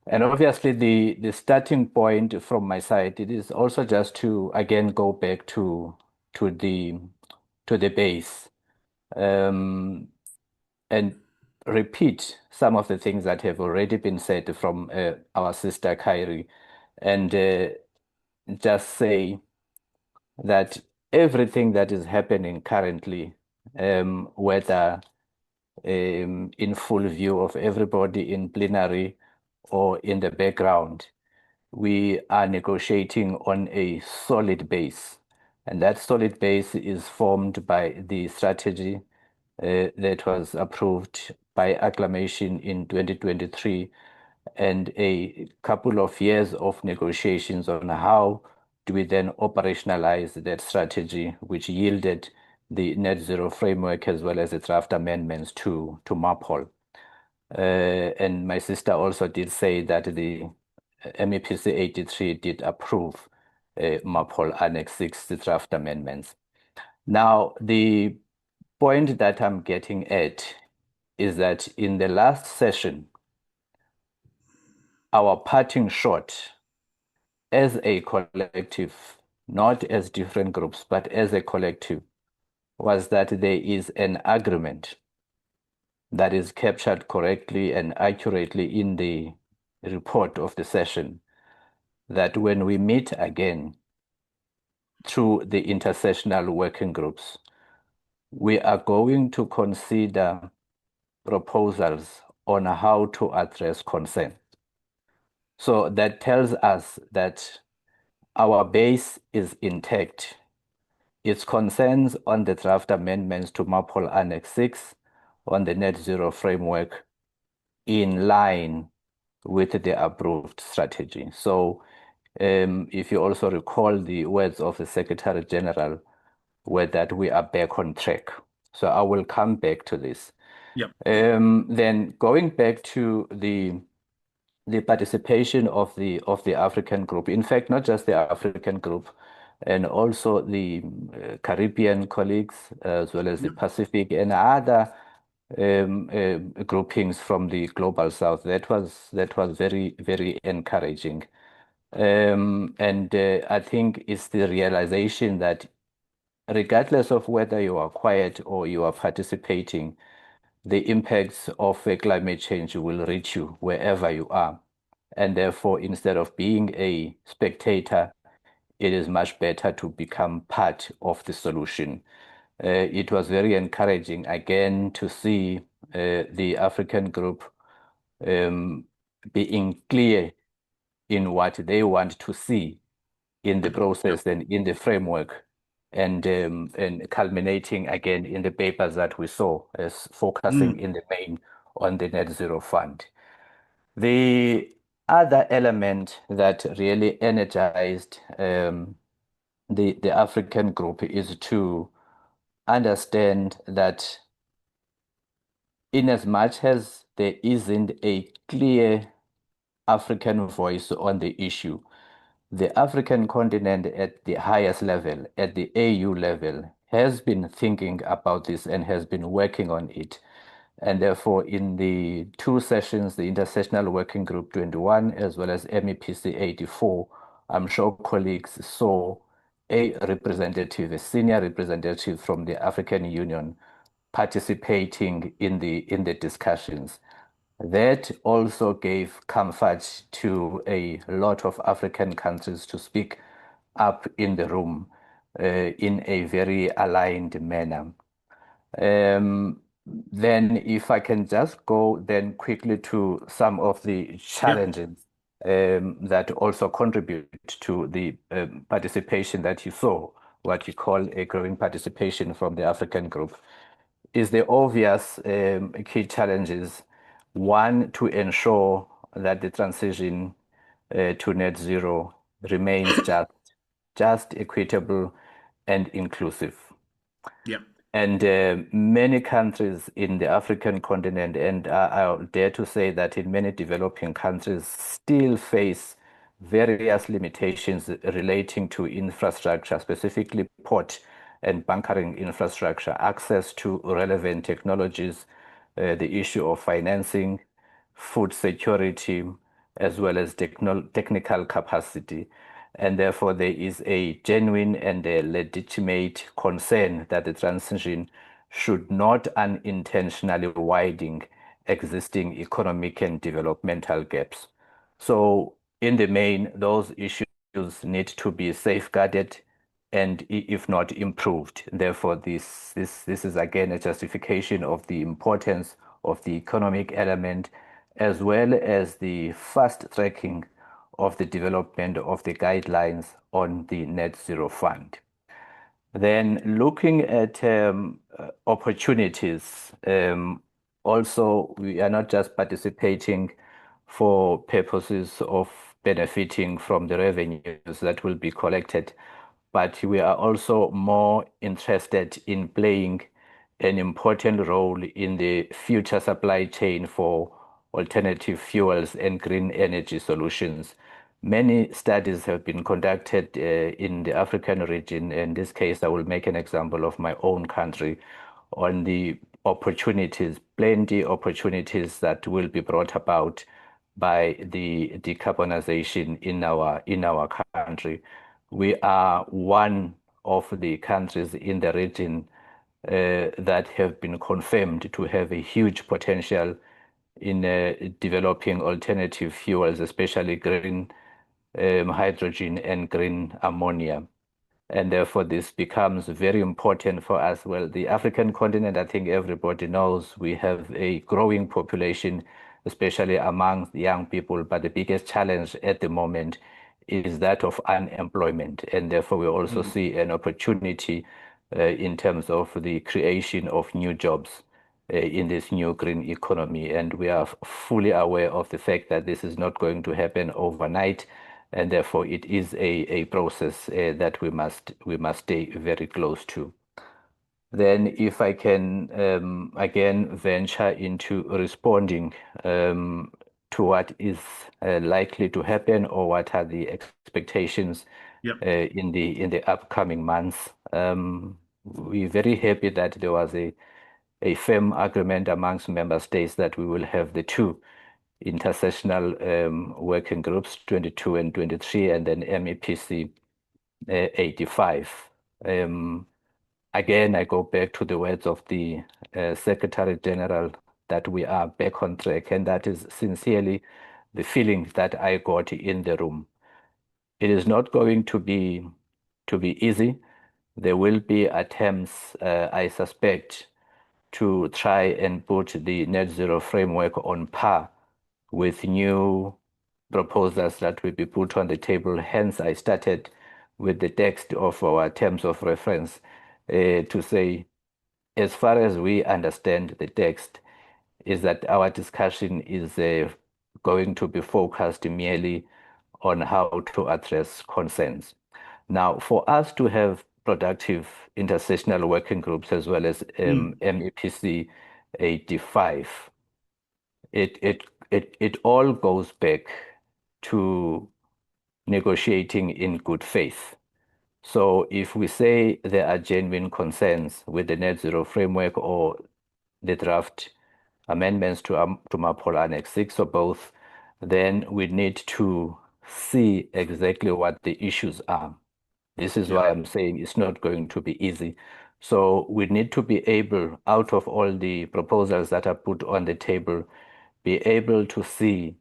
And obviously the starting point from my side, it is also just to again go back to the base and repeat some of the things that have already been said from our sister Kyrie, and just say that everything that is happening currently, whether in full view of everybody in plenary or in the background, we are negotiating on a solid base. And that solid base is formed by the strategy that was approved by acclamation in 2023 and a couple of years of negotiations on how do we then operationalize that strategy, which yielded the net zero framework as well as the draft amendments to MAPOL. And my sister also did say that the MEPC 83 did approve MAPOL Annex 6 draft amendments. Now, the point that I'm getting at is that in the last session, our parting shot as a collective, not as different groups, but as a collective, was that there is an agreement that is captured correctly and accurately in the report of the session that when we meet again through the intersessional working groups, we are going to consider proposals on how to address concern. So that tells us that our base is intact. Its concerns on the draft amendments to MAPOL Annex 6 on the net zero framework in line with the approved strategy. So if you also recall, the words of the Secretary General were that we are back on track. So I will come back to this. Yep. Then going back to the participation of the African group, in fact, not just the African group, and also the Caribbean colleagues, as well as the Pacific and other groupings from the global south. That was very, very encouraging. And I think it's the realization that regardless of whether you are quiet or you are participating, the impacts of climate change will reach you wherever you are. And therefore, instead of being a spectator, it is much better to become part of the solution. It was very encouraging again to see the African group being clear in what they want to see in the process and in the framework, and culminating again in the papers that we saw as focusing in the main on the net zero fund. The other element that really energized the African group is to understand that in as much as there isn't a clear African voice on the issue, the African continent at the highest level, at the AU level, has been thinking about this and has been working on it. And therefore, in the two sessions, the Intersessional Working Group 21, as well as MEPC 84, I'm sure colleagues saw a representative, a senior representative from the African Union participating in the discussions. That also gave comfort to a lot of African countries to speak up in the room in a very aligned manner. Then if I can just go then quickly to some of the challenges that also contribute to the participation that you saw, what you call a growing participation from the African group, is the obvious key challenges. One, to ensure that the transition to net zero remains just equitable and inclusive. Yeah. And many countries in the African continent, and I'll dare to say that in many developing countries, still face various limitations relating to infrastructure, specifically port and bunkering infrastructure, access to relevant technologies, the issue of financing, food security, as well as technical capacity. And therefore, there is a genuine and a legitimate concern that the transition should not unintentionally widen existing economic and developmental gaps. So, in the main, those issues need to be safeguarded and, if not, improved. Therefore, this is again a justification of the importance of the economic element, as well as the fast tracking of the development of the guidelines on the net zero fund. Then looking at opportunities, also we are not just participating for purposes of benefiting from the revenues that will be collected, but we are also more interested in playing an important role in the future supply chain for alternative fuels and green energy solutions. Many studies have been conducted in the African region. In this case, I will make an example of my own country on the opportunities, plenty opportunities that will be brought about by the decarbonization in our country. We are one of the countries in the region that have been confirmed to have a huge potential in developing alternative fuels, especially green hydrogen and green ammonia. And therefore, this becomes very important for us. Well, the African continent, I think everybody knows we have a growing population, especially among young people. But the biggest challenge at the moment is that of unemployment. And therefore, we also see an opportunity in terms of the creation of new jobs in this new green economy. And we are fully aware of the fact that this is not going to happen overnight. And therefore, it is a process that we must stay very close to. Then, if I can again venture into responding to what is likely to happen or what are the expectations in the upcoming months, we're very happy that there was a firm agreement amongst member states that we will have the two intersessional working groups, 22 and 23, and then MEPC 85. Again, I go back to the words of the Secretary General that we are back on track, and that is sincerely the feeling that I got in the room. It is not going to be easy. There will be attempts, I suspect, to try and put the net zero framework on par with new proposals that will be put on the table. Hence, I started with the text of our terms of reference to say, as far as we understand the text, is that our discussion is going to be focused merely on how to address concerns. Now, for us to have productive intersessional working groups as well as MEPC 85, it all goes back to negotiating in good faith. So if we say there are genuine concerns with the net zero framework or the draft amendments to MAPOL Annex 6 or both, then we need to see exactly what the issues are. This is why I'm saying it's not going to be easy. So we need to be able, out of all the proposals that are put on the table, be able to see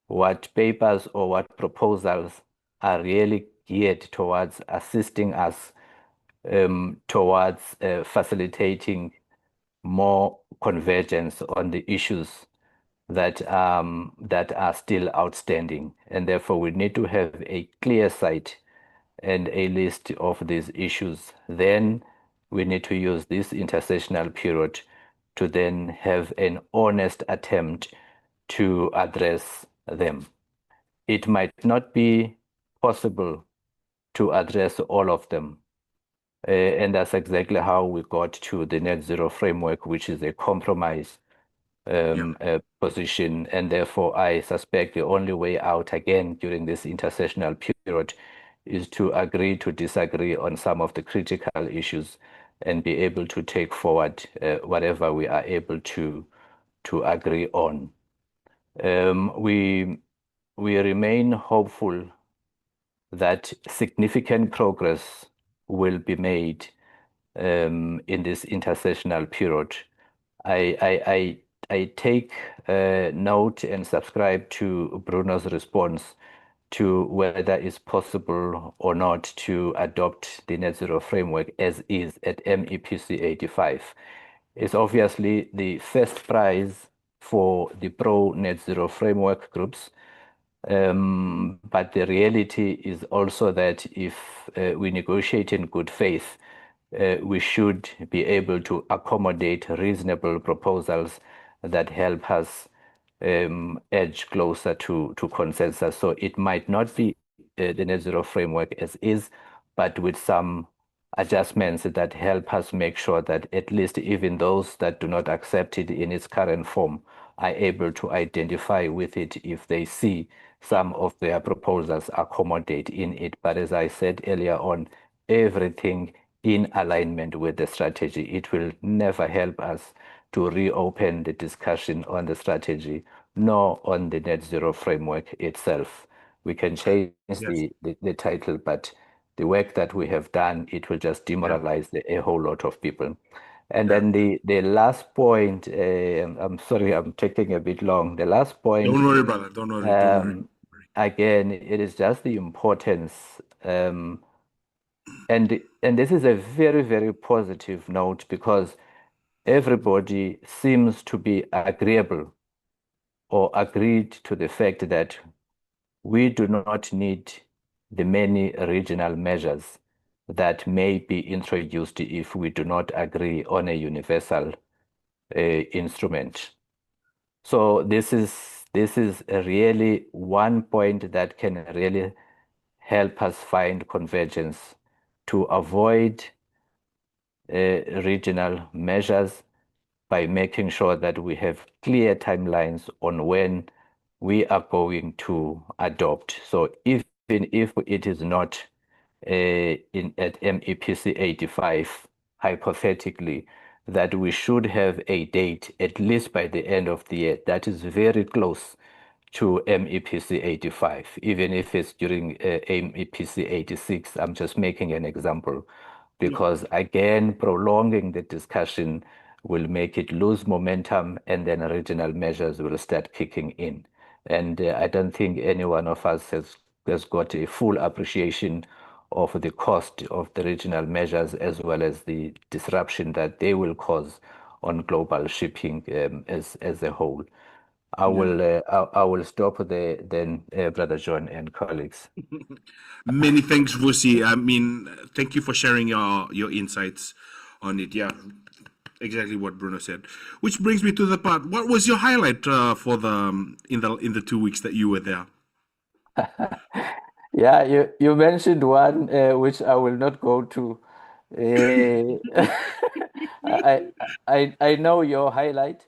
what papers or what proposals are really geared towards assisting us towards facilitating more convergence on the issues that are still outstanding. And therefore, we need to have a clear sight and a list of these issues. Then we need to use this intersessional period to then have an honest attempt to address them. It might not be possible to address all of them. And that's exactly how we got to the net zero framework, which is a compromise position. And therefore, I suspect the only way out again during this intersessional period is to agree to disagree on some of the critical issues and be able to take forward whatever we are able to agree on. We remain hopeful that significant progress will be made in this intersessional period. I take note and subscribe to Bruno's response to whether it's possible or not to adopt the net zero framework as is at MEPC 85. It's obviously the first prize for the pro net zero framework groups. But the reality is also that if we negotiate in good faith, we should be able to accommodate reasonable proposals that help us edge closer to consensus. So it might not be the net zero framework as is, but with some adjustments that help us make sure that at least even those that do not accept it in its current form are able to identify with it if they see some of their proposals accommodate in it. But as I said earlier on, everything in alignment with the strategy. It will never help us to reopen the discussion on the strategy, nor on the net zero framework itself. We can change the title, but the work that we have done, it will just demoralize a whole lot of people. And then the last point, I'm sorry, I'm taking a bit long. The last point. Don't worry, brother. Don't worry. Don't worry. Again, it is just the importance, and this is a very, very positive note because everybody seems to be agreeable or agreed to the fact that we do not need the many regional measures that may be introduced if we do not agree on a universal instrument. So this is really one point that can really help us find convergence to avoid regional measures by making sure that we have clear timelines on when we are going to adopt. So even if it is not at MEPC 85, hypothetically, that we should have a date at least by the end of the year that is very close to MEPC 85, even if it's during MEPC 86. I'm just making an example because again, prolonging the discussion will make it lose momentum and then regional measures will start kicking in. And I don't think any one of us has got a full appreciation of the cost of the regional measures as well as the disruption that they will cause on global shipping as a whole. I will stop there then, Brother John and colleagues. Many thanks, Vusi. I mean, thank you for sharing your insights on it. Yeah, exactly what Bruno said. Which brings me to the part. What was your highlight for the in the 2 weeks that you were there? Yeah, you mentioned one which I will not go to. I know your highlight,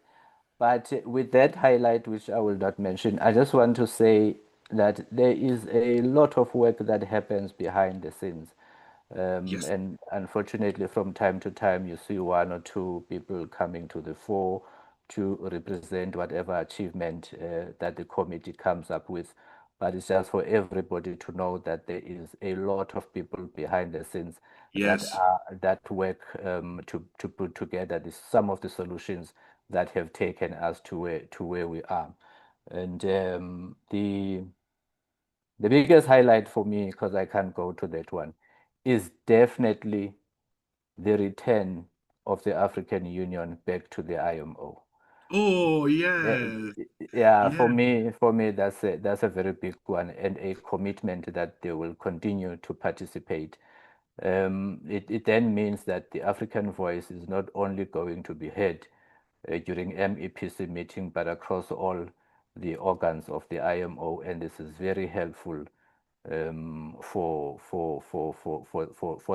but with that highlight, which I will not mention, I just want to say that there is a lot of work that happens behind the scenes. Yes. And unfortunately, from time to time, you see one or two people coming to the fore to represent whatever achievement that the committee comes up with. But it's just for everybody to know that there is a lot of people behind the scenes Yes. that work to put together some of the solutions that have taken us to where we are. And the biggest highlight for me, because I can't go to that one, is definitely the return of the African Union back to the IMO. Oh, Uh, yes. Yeah, Yeah. for me that's a very big one and a commitment that they will continue to participate. It then means that the African voice is not only going to be heard during MEPC meeting, but across all the organs of the IMO, and this is very helpful for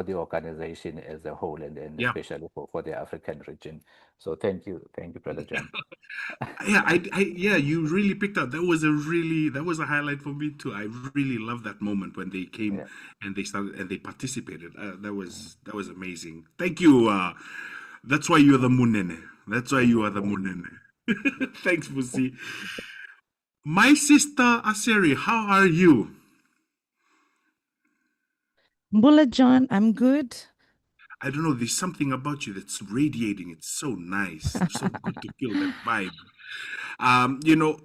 the organization as a whole, and then Yeah. especially for the African region. So thank you, Brother John. Yeah, you really picked up. That was a highlight for me too. I really love that moment when they came Yeah. and they started and they participated. That was amazing. Thank you. That's why you're the Munene. That's why you are the Munene. Thanks, Vusi. My sister Aseri, how are you? Bullet John, I'm good. I don't know. There's something about you that's radiating. It's so nice. So good to feel that vibe. You know,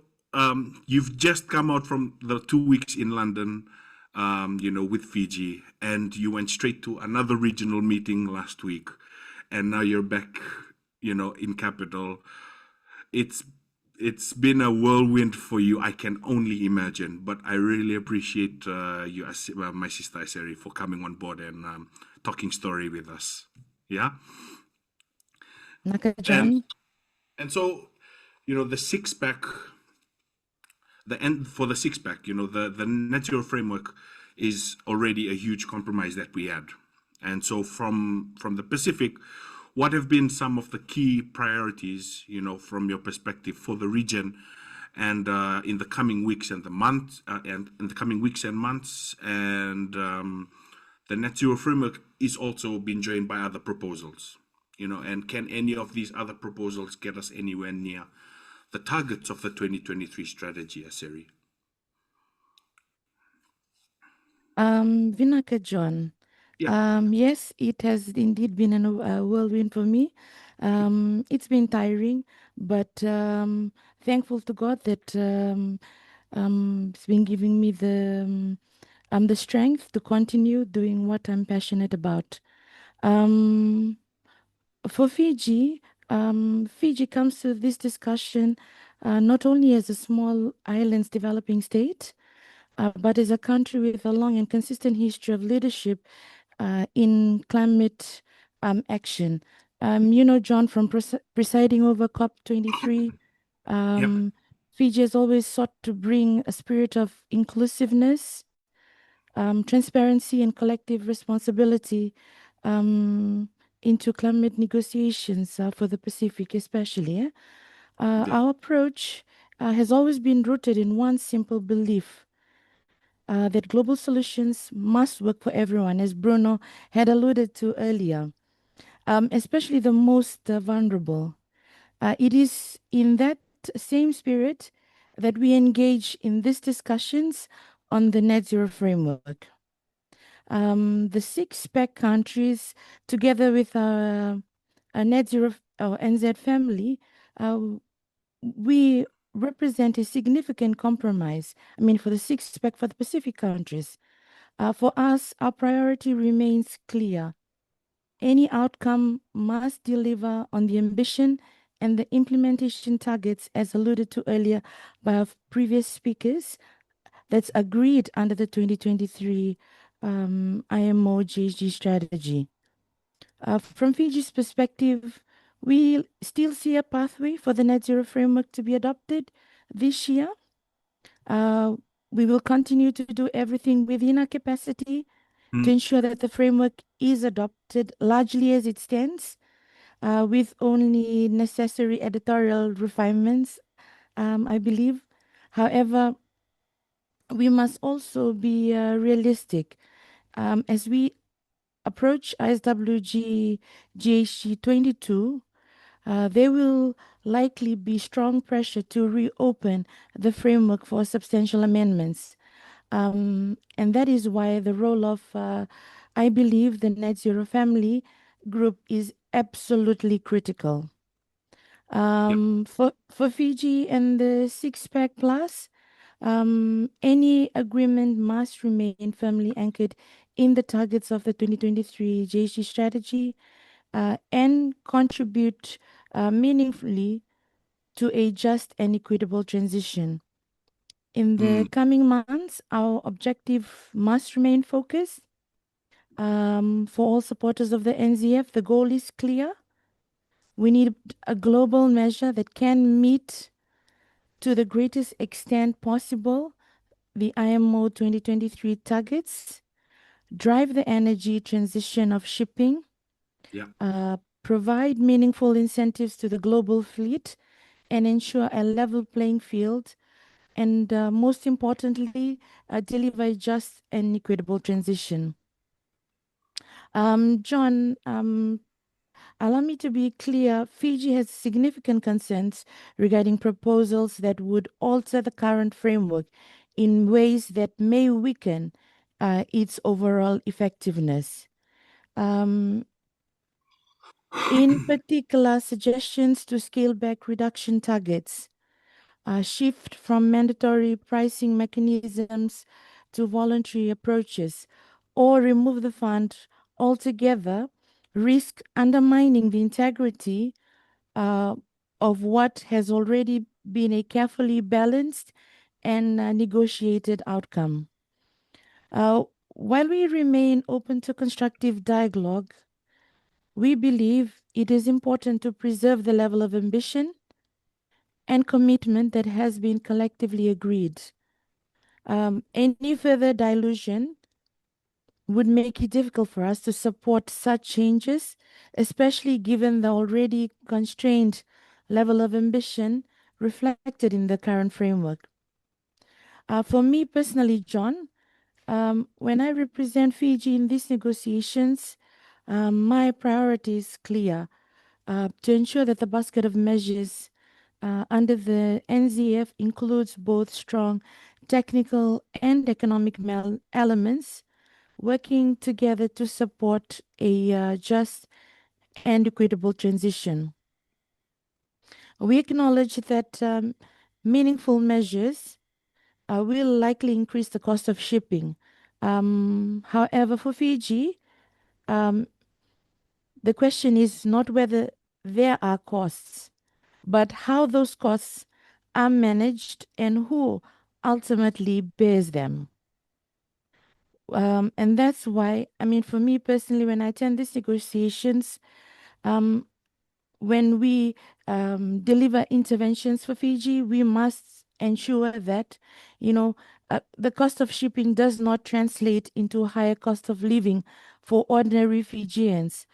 you've just come out from the 2 weeks in London, with Fiji, and you went straight to another regional meeting last week, and now you're back, in capital. It's it's been a whirlwind for you. I can only imagine, but I really appreciate my sister Aseri, for coming on board and talking story with us. Yeah, Naka and John. and so, the six pack. The end for the six pack, the net zero framework is already a huge compromise that we had. And so from the Pacific, what have been some of the key priorities, from your perspective for the region and in the coming weeks and the months and in the coming weeks and months? And the net zero framework is also being joined by other proposals, and can any of these other proposals get us anywhere near the targets of the 2023 strategy, Aseri? Vinaka John. Yeah. Yes, it has indeed been a whirlwind for me. It's been tiring, but thankful to God that it's been giving me the strength to continue doing what I'm passionate about. For Fiji, Fiji comes to this discussion not only as a small islands developing state, but as a country with a long and consistent history of leadership in climate action. John, from presiding over COP23, Yep. Fiji has always sought to bring a spirit of inclusiveness, transparency, and collective responsibility into climate negotiations for the Pacific, especially. Our approach has always been rooted in one simple belief that global solutions must work for everyone, as Bruno had alluded to earlier, especially the most vulnerable. It is in that same spirit that we engage in these discussions on the net zero framework. The six PEC countries, together with our net zero, our NZ family, we represent a significant compromise. I mean, for the six PEC for the Pacific countries. For us, our priority remains clear. Any outcome must deliver on the ambition and the implementation targets, as alluded to earlier by our previous speakers, that's agreed under the 2023 IMO GHG strategy. From Fiji's perspective, we still see a pathway for the net zero framework to be adopted this year. We will continue to do everything within our capacity to ensure that the framework is adopted largely as it stands, with only necessary editorial refinements, I believe. However, we must also be realistic. As we approach ISWG GHG 22, there will likely be strong pressure to reopen the framework for substantial amendments. And that is why the role of, I believe, the Net Zero Family Group is absolutely critical. For Fiji and the Six Pack Plus, any agreement must remain firmly anchored in the targets of the 2023 GHG strategy and contribute meaningfully to a just and equitable transition. In the coming months, our objective must remain focused. For all supporters of the NZF, the goal is clear. We need a global measure that can meet to the greatest extent possible the IMO 2023 targets, drive the energy transition of shipping, provide meaningful incentives to the global fleet, and ensure a level playing field, and most importantly, deliver a just and equitable transition. John, allow me to be clear. Fiji has significant concerns regarding proposals that would alter the current framework in ways that may weaken its overall effectiveness. In particular, suggestions to scale back reduction targets, shift from mandatory pricing mechanisms to voluntary approaches, or remove the fund altogether risk undermining the integrity of what has already been a carefully balanced and negotiated outcome. While we remain open to constructive dialogue, we believe it is important to preserve the level of ambition and commitment that has been collectively agreed. Any further dilution would make it difficult for us to support such changes, especially given the already constrained level of ambition reflected in the current framework. For me personally, John, when I represent Fiji in these negotiations, my priority is clear to ensure that the basket of measures under the NZF includes both strong technical and economic elements working together to support a just and equitable transition. We acknowledge that meaningful measures will likely increase the cost of shipping. However, for Fiji, the question is not whether there are costs, but how those costs are managed and who ultimately bears them. And that's why, I mean, for me personally, when I attend these negotiations, when we deliver interventions for Fiji, we must ensure that, the cost of shipping does not translate into a higher cost of living for ordinary Fijians,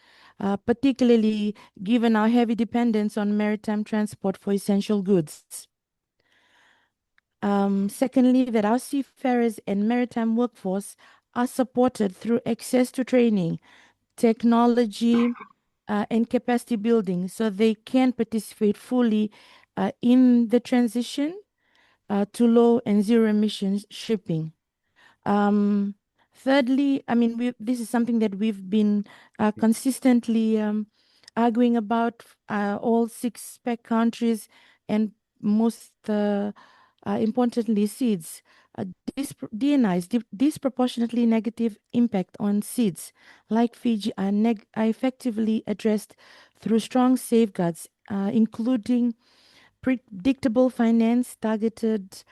particularly given our heavy dependence on maritime transport for essential goods. Secondly, that our seafarers and maritime workforce are supported through access to training, technology, and capacity building so they can participate fully in the transition to low and zero emissions shipping. Thirdly, I mean, this is something that we've been consistently arguing about, all six PEC countries and most importantly, seeds. DNI's disproportionately negative impact on seeds like Fiji are effectively addressed through strong safeguards, including predictable finance, targeted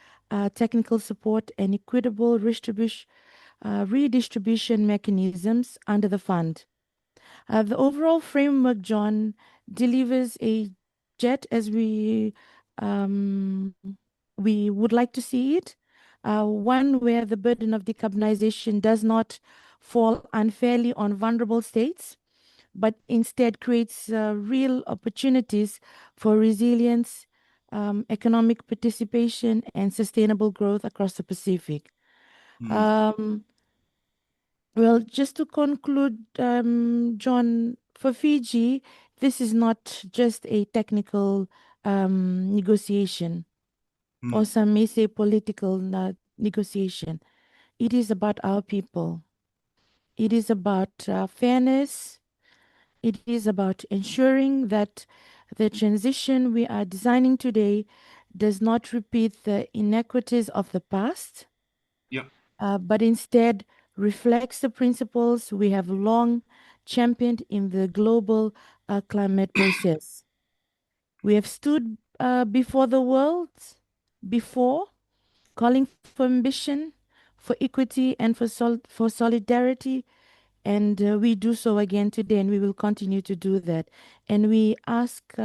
technical support, and equitable redistribution mechanisms under the fund. The overall framework, John, delivers a jet as we would like to see it, one where the burden of decarbonization does not fall unfairly on vulnerable states, but instead creates real opportunities for resilience, economic participation, and sustainable growth across the Pacific. Well, just to conclude, John, for Fiji, this is not just a technical negotiation, or some may say political negotiation. It is about our people. It is about fairness. It is about ensuring that the transition we are designing today does not repeat the inequities of the past, Yeah. but instead reflects the principles we have long championed in the global climate process. We have stood before the world before, calling for ambition, for equity, and for solidarity. And we do so again today, and we will continue to do that. And we ask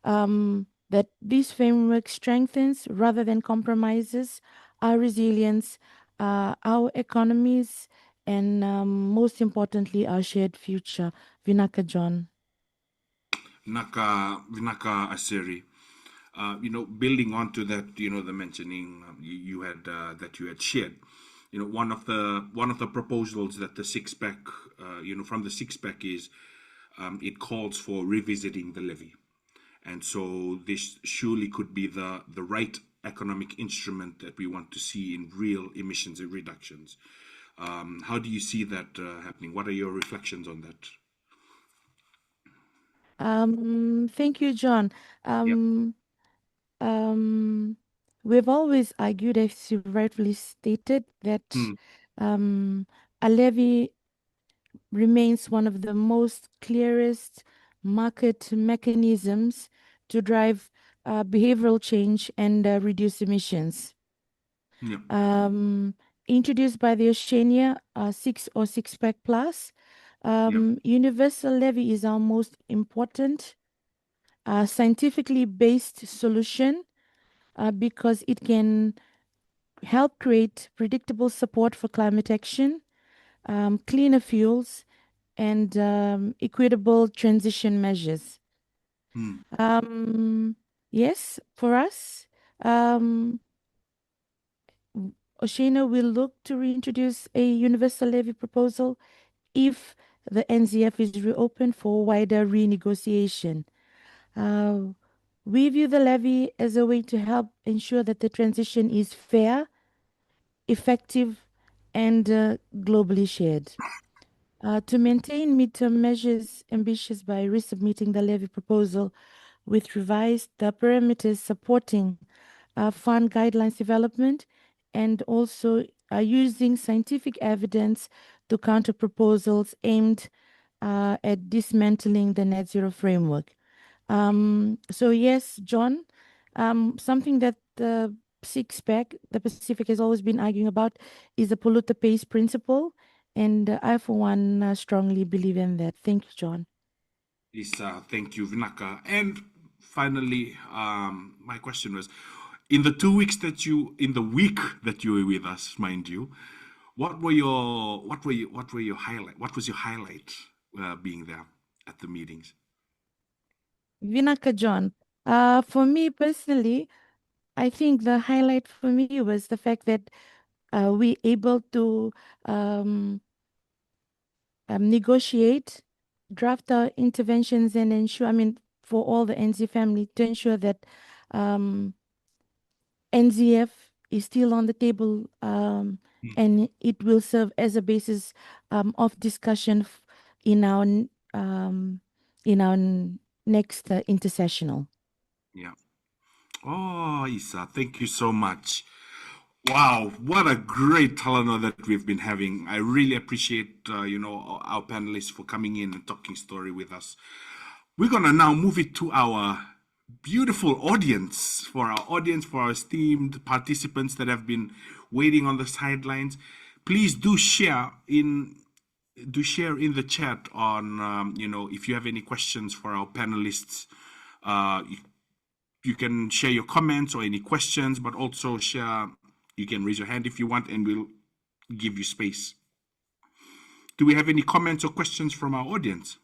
that this framework strengthens rather than compromises our resilience, our economies, and most importantly, our shared future. Vinaka John. Vinaka Aseri. Building on to that, the mentioning you had that you had shared, one of the proposals that the six pack, from the six pack is, it calls for revisiting the levy, and so this surely could be the right economic instrument that we want to see in real emissions reductions. How do you see that happening? What are your reflections on that? Thank you, John. Yeah. We've always argued, as you rightfully stated, that a levy remains one of the most clearest market mechanisms to drive behavioral change and reduce emissions. Yeah. Introduced by the Oceania 6 or 6 pack plus, universal levy is our most important scientifically based solution because it can help create predictable support for climate action, cleaner fuels, and equitable transition measures. Yes, for us, Oceana will look to reintroduce a universal levy proposal if the NZF is reopened for wider renegotiation. We view the levy as a way to help ensure that the transition is fair, effective, and globally shared. To maintain midterm measures ambitious by resubmitting the levy proposal with revised parameters supporting fund guidelines development and also using scientific evidence to counter proposals aimed at dismantling the net zero framework. So yes, John, something that the the Pacific has always been arguing about is the polluter pays principle. And I, for one, strongly believe in that. Thank you, John. Lisa, thank you, Vinaka. And finally, my question was, in the 2 weeks in the week that you were with us, mind you, what was your highlight being there at the meetings? Vinaka, John, for me personally, I think the highlight for me was the fact that we able to negotiate, draft our interventions and ensure, for all the NZ family to ensure that NZF is still on the table and it will serve as a basis of discussion in our next intersessional. Yeah. Oh, Isa, thank you so much. Wow, what a great talano that we've been having. I really appreciate, our panelists for coming in and talking story with us. We're going to now move it to our beautiful audience, for our esteemed participants that have been waiting on the sidelines. Please do share in the chat on, if you have any questions for our panelists. You can share your comments or any questions, but also you can raise your hand if you want, and we'll give you space. Do we have any comments or questions from our audience?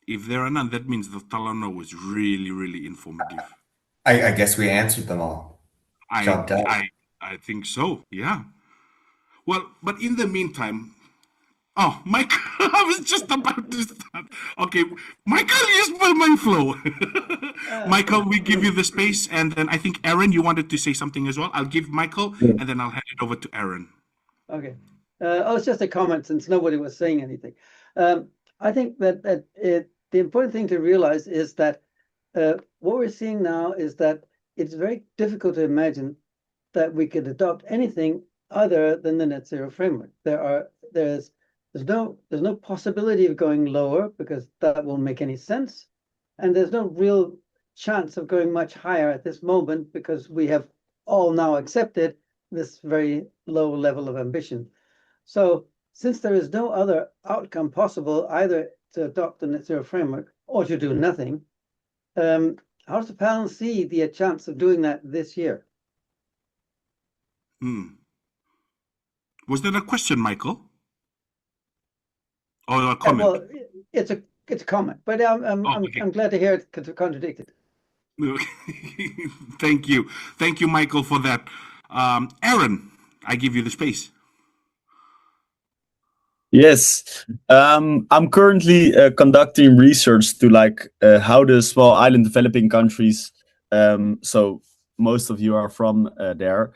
If there are none, that means the talano was really, really informative. I guess we answered them all. Job done. I think so, yeah. Well, but in the meantime, oh, Michael, I was just about to start. Okay, Michael, you spoil my flow. Michael, we give you the space, and then I think, Aaron, you wanted to say something as well. I'll give Michael, and then I'll hand it over to Aaron. Okay. It's just a comment since nobody was saying anything. I think that the important thing to realize is that what we're seeing now is that it's very difficult to imagine that we could adopt anything other than the net zero framework. There's no possibility of going lower because that won't make any sense, and there's no real chance of going much higher at this moment because we have all now accepted this very low level of ambition. So since there is no other outcome possible, either to adopt the net zero framework or to do nothing, how does the panel see the chance of doing that this year? Was that a question, Michael? Or a comment? Well, it's a comment, but I'm glad to hear it contradicted. Thank you, Michael, for that. Aaron, I give you the space. Yes, I'm currently conducting research to how the small island developing countries, so most of you are from there,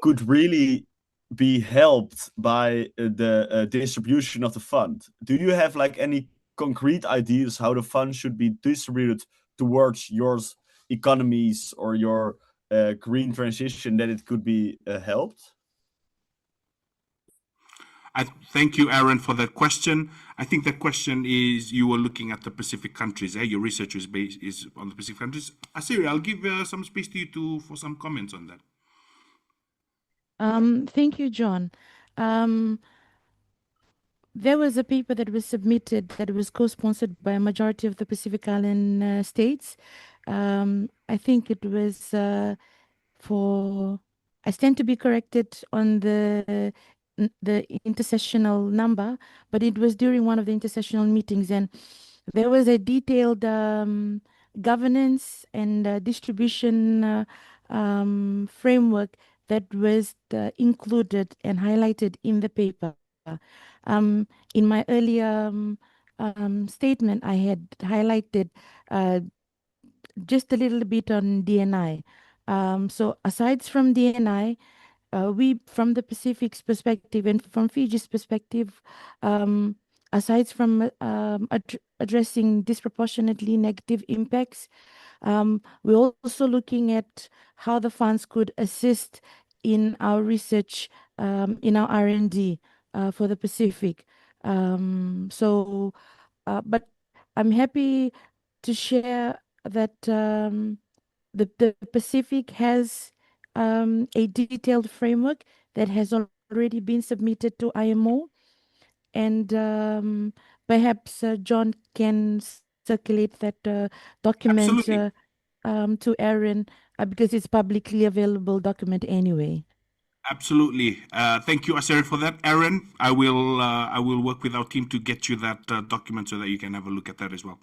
could really be helped by the distribution of the fund. Do you have any concrete ideas how the fund should be distributed towards your economies or your green transition that it could be helped? I thank you, Aaron, for that question. I think that question is you were looking at the Pacific countries. Your research is on the Pacific countries. Aseri, I'll give some space to you for some comments on that. Thank you, John. There was a paper that was submitted that was co-sponsored by a majority of the Pacific Island states. I think it was for, I stand to be corrected on the intersessional number, but it was during one of the intersessional meetings, and there was a detailed governance and distribution framework that was included and highlighted in the paper. In my earlier statement, I had highlighted just a little bit on DNI. So aside from DNI, we, from the Pacific's perspective and from Fiji's perspective, aside from addressing disproportionately negative impacts, we're also looking at how the funds could assist in our research, in our R&D for the Pacific. But I'm happy to share that the Pacific has a detailed framework that has already been submitted to IMO, and perhaps John can circulate that document Absolutely. to Aaron because it's publicly available document anyway. Absolutely. Thank you, Aseri, for that. Aaron, I will work with our team to get you that document so that you can have a look at that as well.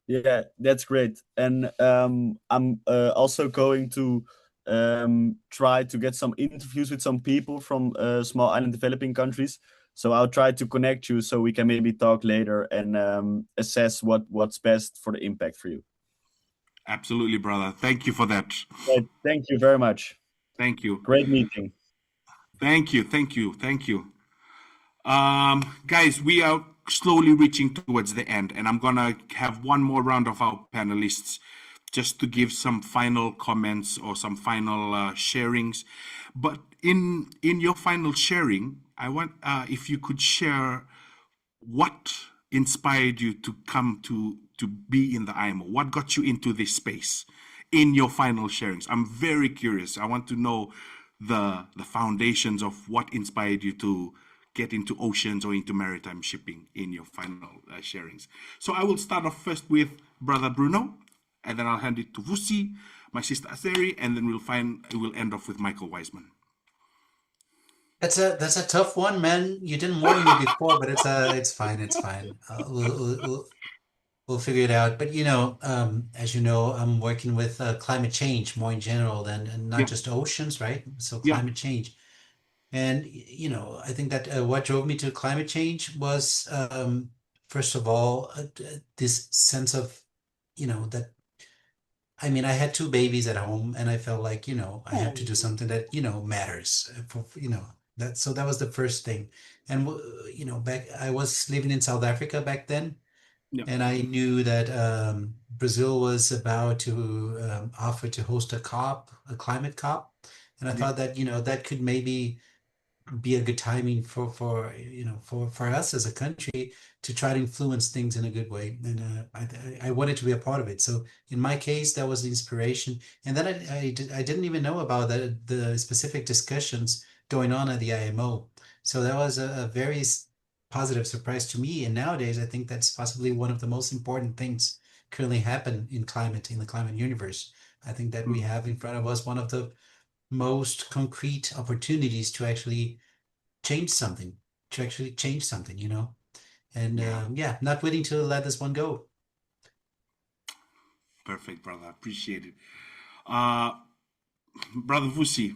Yeah, that's great. And I'm also going to try to get some interviews with some people from small island developing countries. So I'll try to connect you so we can maybe talk later and assess what's best for the impact for you. Absolutely, brother. Thank you for that. Right. Thank you very much. Thank you. Great meeting. Thank you. Thank you. Thank you. Guys, we are slowly reaching towards the end, and I'm gonna have one more round of our panelists just to give some final comments or some final sharings. But in your final sharing, I want if you could share what inspired you to come to be in the IMO. What got you into this space in your final sharings? I'm very curious. I want to know the foundations of what inspired you to get into oceans or into maritime shipping in your final sharings. So I will start off first with Brother Bruno, and then I'll hand it to Vusi, my sister Aseri, and then we'll end off with Michael Wiseman. That's a tough one, man. You didn't warn me before, but it's fine. It's fine. We'll figure it out. But as you know, I'm working with climate change more in general and not Yeah. just oceans, right? So Yeah. climate change. And, I think that what drove me to climate change was, first of all, this sense of, that, I mean, I had two babies at home and I felt like, I have to do something that, matters that was the first thing. And, back, I was living in South Africa back then. Yeah. And I knew that Brazil was about to offer to host a climate COP. And I thought that, that could maybe be a good timing for us as a country to try to influence things in a good way. And I wanted to be a part of it. So in my case, that was the inspiration. And then I didn't even know about the specific discussions going on at the IMO. So that was a very positive surprise to me. And nowadays, I think that's possibly one of the most important things currently happen in the climate universe. I think that we have in front of us one of the most concrete opportunities to actually change something, and not waiting to let this one go. Perfect, brother. Appreciate it. Brother Vusi,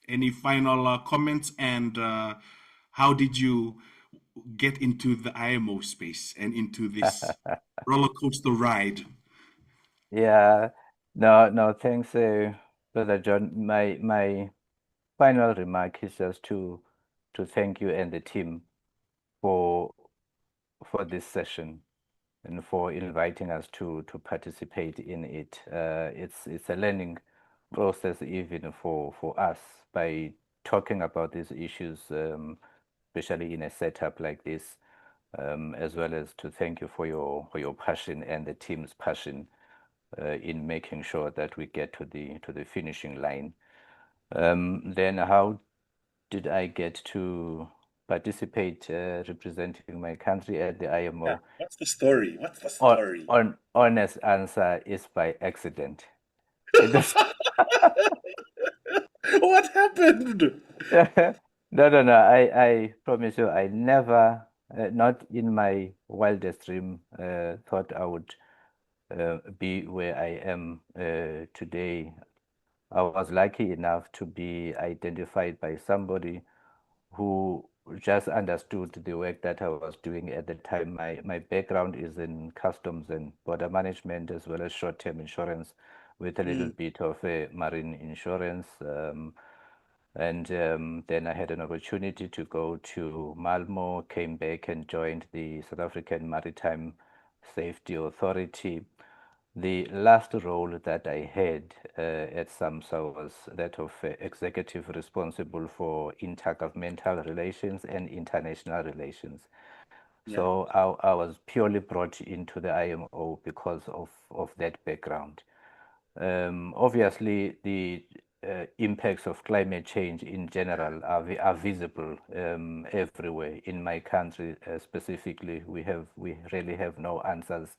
any final comments, and how did you get into the IMO space and into this roller coaster ride? Yeah, no, thanks, Brother John. My final remark is just to thank you and the team for this session and for inviting us to participate in it. It's a learning process even for us by talking about these issues, especially in a setup like this, as well as to thank you for your passion and the team's passion in making sure that we get to the finishing line. Then how did I get to participate representing my country at the IMO? Yeah. What's the story? What's the story? Honest answer is by accident. Just What happened? no. I promise you, I never, not in my wildest dream, thought I would be where I am today. I was lucky enough to be identified by somebody who just understood the work that I was doing at the time. My background is in customs and border management, as well as short-term insurance, with a little bit of marine insurance. Then I had an opportunity to go to Malmo, came back and joined the South African Maritime Safety Authority. The last role that I had at SAMSA was that of executive responsible for intergovernmental relations and international relations. So I was purely brought into the IMO because of that background. Obviously, the impacts of climate change in general are visible everywhere. In my country specifically, we really have no answers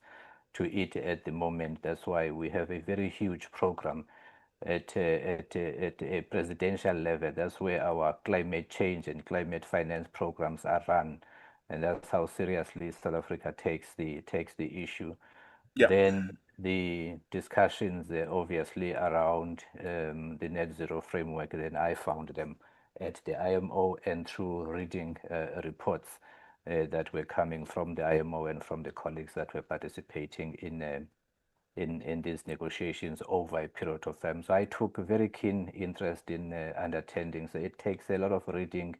to it at the moment. That's why we have a very huge program at a presidential level. That's where our climate change and climate finance programs are run, and that's how seriously South Africa takes the issue. Yeah. Then the discussions obviously around the net zero framework, then I found them at the IMO and through reading reports that were coming from the IMO and from the colleagues that were participating in these negotiations over a period of time. So I took a very keen interest in understanding. So it takes a lot of reading,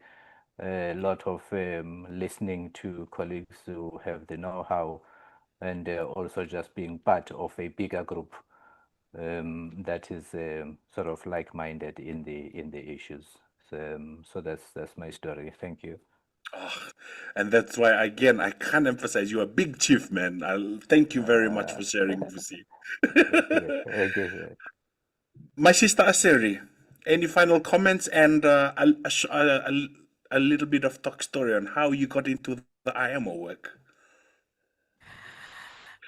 a lot of listening to colleagues who have the know-how, and also just being part of a bigger group that is sort of like-minded in the issues. So that's my story. Thank you. And that's why, again, I can't emphasize you're a big chief, man. Thank you very much for sharing, Vusi. Okay. My sister Aseri, any final comments and a little bit of talk story on how you got into the IMO work?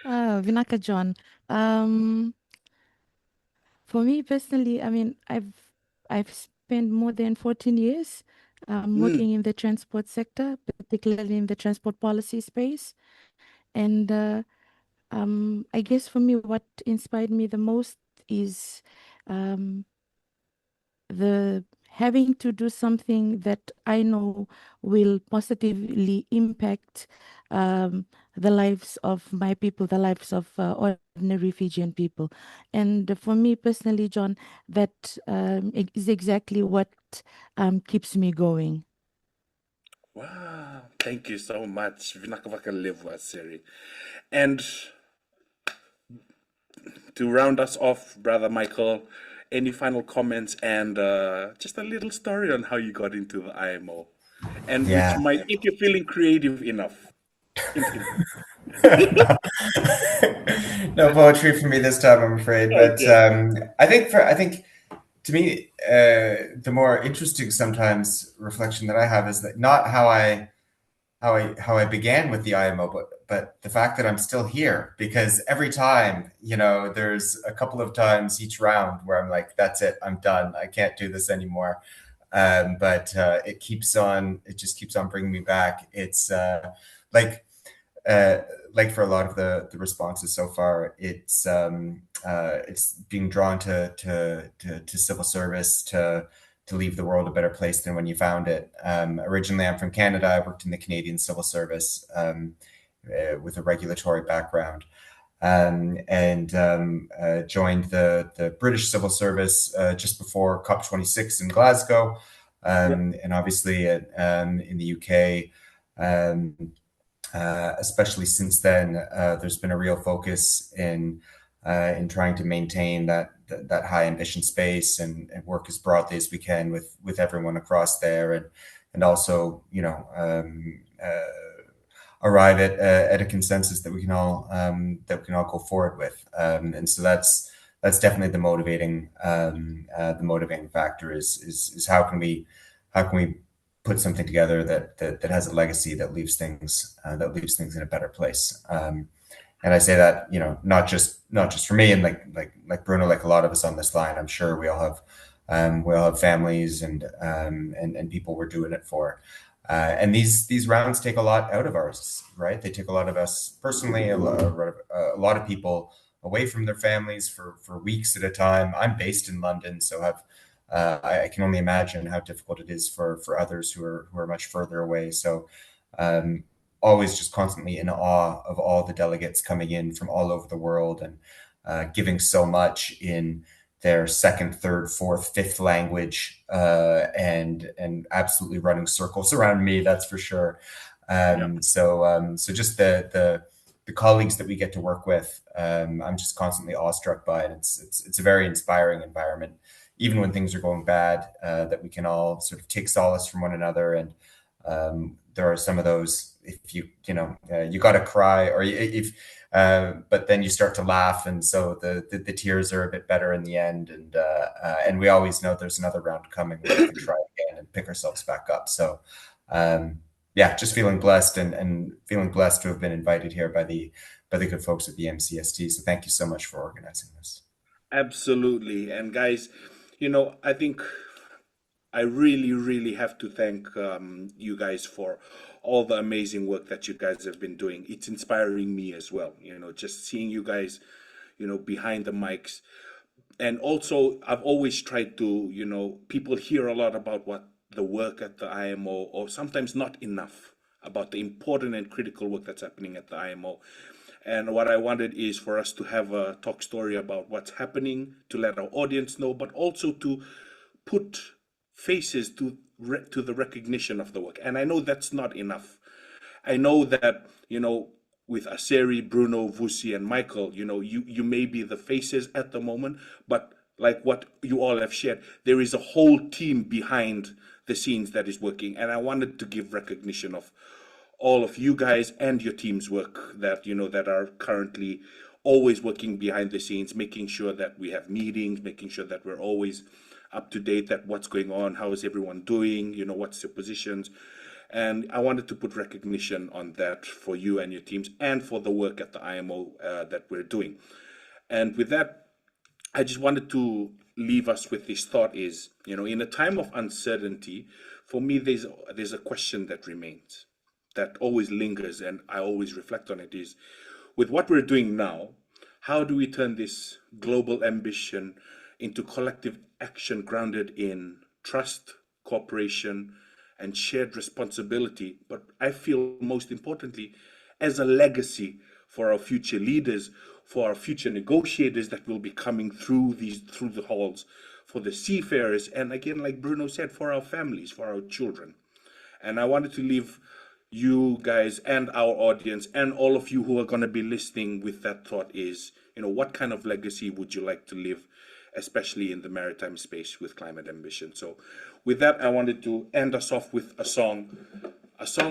Vinaka John. For me personally, I mean, I've spent more than 14 years working in the transport sector, particularly in the transport policy space. And I guess for me, what inspired me the most is the having to do something that I know will positively impact the lives of my people, the lives of ordinary Fijian people. And for me personally, John, that is exactly what keeps me going. Wow, thank you so much, Vinakavakalevu Aseri. And to round us off, Brother Michael, any final comments and just a little story on how you got into the IMO, and which might, if you're feeling creative enough. No poetry for me this time, I'm afraid. But I think to me, the more interesting sometimes reflection that I have is that not how I began with the IMO, but the fact that I'm still here, because every time, there's a couple of times each round where I'm like, that's it, I'm done, I can't do this anymore. But it just keeps on bringing me back. It's like for a lot of the responses so far, it's being drawn to civil service, to leave the world a better place than when you found it. Originally, I'm from Canada. I worked in the Canadian civil service with a regulatory background, and joined the British civil service just before COP26 in Glasgow, and obviously in the UK. Especially since then, there's been a real focus in trying to maintain that high ambition space and work as broadly as we can with everyone across there, and also arrive at a consensus that we can all go forward with. And so that's definitely the motivating factor is how can we put something together that has a legacy that leaves things in a better place. I say that, you know, not just for me and like Bruno, like a lot of us on this line, I'm sure we all have families and people we're doing it for. And these rounds take a lot out of us, right? They take a lot of us personally, a lot of people away from their families for weeks at a time. I'm based in London, so I can only imagine how difficult it is for others who are much further away. So always just constantly in awe of all the delegates coming in from all over the world and giving so much in their second, third, fourth, fifth language, and absolutely running circles around me, that's for sure. So just the colleagues that we get to work with, I'm just constantly awestruck by it. It's a very inspiring environment, even when things are going bad, that we can all sort of take solace from one another. And there are some of those, if you got to cry, or but then you start to laugh, and so the tears are a bit better in the end. And we always know there's another round coming where we can try again and pick ourselves back up. So just feeling blessed and feeling blessed to have been invited here by the good folks at the MCST. So thank you so much for organizing this. Absolutely. And guys, I think I really, really have to thank you guys for all the amazing work that you guys have been doing. It's inspiring me as well, just seeing you guys, behind the mics. And also, I've always tried to, people hear a lot about what the work at the IMO, or sometimes not enough about the important and critical work that's happening at the IMO. And what I wanted is for us to have a talk story about what's happening, to let our audience know, but also to put faces to the recognition of the work. And I know that's not enough. I know that, with Aseri, Bruno, Vusi, and Michael, you may be the faces at the moment, but like what you all have shared, there is a whole team behind the scenes that is working. And I wanted to give recognition of all of you guys and your team's work that, that are currently always working behind the scenes, making sure that we have meetings, making sure that we're always up to date at what's going on, how is everyone doing, what's your positions. And I wanted to put recognition on that for you and your teams, and for the work at the IMO that we're doing. And with that, I just wanted to leave us with this thought is, in a time of uncertainty, for me, there's a question that remains, that always lingers, and I always reflect on it, is with what we're doing now, how do we turn this global ambition into collective action grounded in trust, cooperation, and shared responsibility, but I feel most importantly, as a legacy for our future leaders, for our future negotiators that will be coming through the halls, for the seafarers, and again, like Bruno said, for our families, for our children. And I wanted to leave you guys and our audience and all of you who are going to be listening with that thought is, what kind of legacy would you like to leave, especially in the maritime space with climate ambition? So with that, I wanted to end us off with a song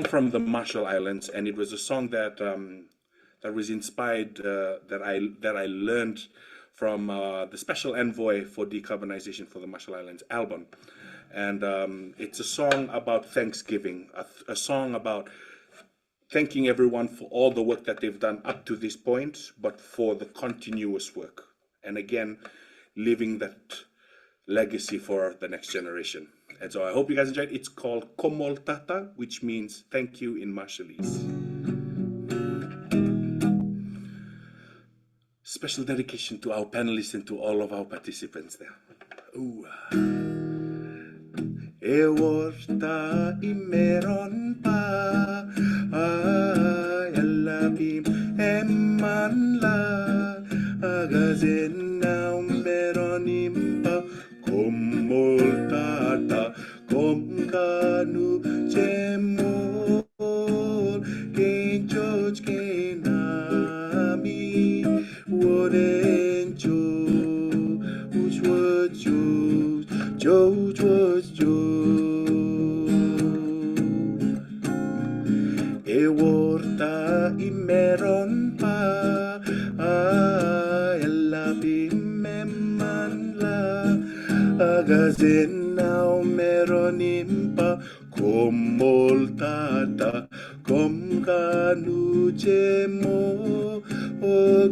from the Marshall Islands, and it was a song that was inspired, that I learned from the Special Envoy for Decarbonization for the Marshall Islands album. And it's a song about Thanksgiving, a song about thanking everyone for all the work that they've done up to this point, but for the continuous work. And again, leaving that legacy for the next generation. And so I hope you guys enjoyed. It's called Komol Tata, which means thank you in Marshallese. Special dedication to our panelists and to all of our participants there. Ooh. Eworta imeron pa yalabim emman la agazen na meron impa komol tata kom kanu chemol king George kenami worenjo which was George was Eworta imeron pa elabim emman la agazen now meron impa komol tata kom kanu chemo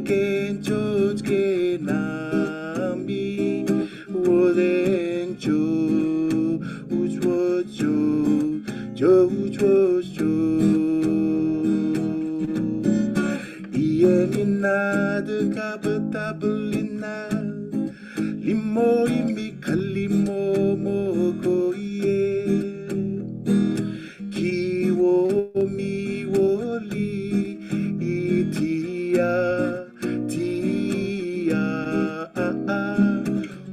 can George can Nami Woden Joe which was Joe which was Iemina de Kabatabulina Limo imi kalimo moko ye Kiwo mi woli itia tia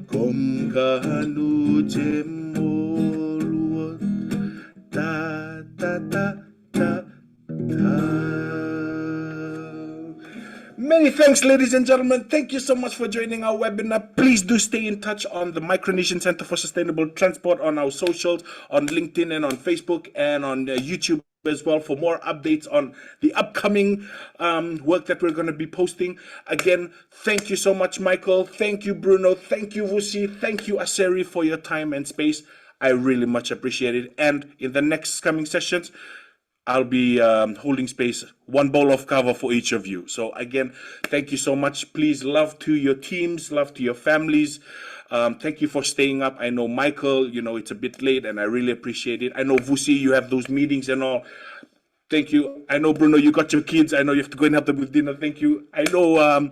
Komganu jemoluot ta ta ta ta ta. Many thanks, ladies and gentlemen. Thank you so much for joining our webinar. Please do stay in touch on the Micronesian Center for Sustainable Transport on our socials, on LinkedIn and on Facebook and on YouTube as well for more updates on the upcoming work that we're going to be posting. Again, thank you so much, Michael. Thank you, Bruno. Thank you, Vusi. Thank you, Aseri, for your time and space. I really much appreciate it. And in the next coming sessions, I'll be holding space, one bowl of cover for each of you. So again, thank you so much. Please, love to your teams, love to your families. Thank you for staying up. I know, Michael, you know, it's a bit late and I really appreciate it. I know, Vusi, you have those meetings and all. Thank you. I know, Bruno, you got your kids. I know you have to go and help them with dinner. Thank you. I know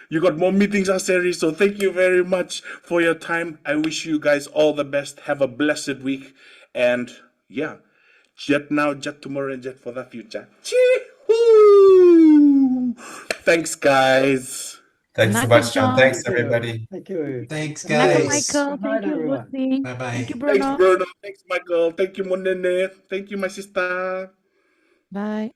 you got more meetings, Aseri. So thank you very much for your time. I wish you guys all the best. Have a blessed week. And yeah. Jet now, jet tomorrow, and jet for the future. Chee-hoo! Thanks, guys. Thanks so much, John. Thanks, everybody. Thank you. Thanks, Thank you, guys. Michael. Good night, Thank you, everyone. Vusi. Bye-bye. Thank you, Thanks, Bruno. Bruno. Thanks, Michael. Thank you, Monene. Thank you, my sister. Bye.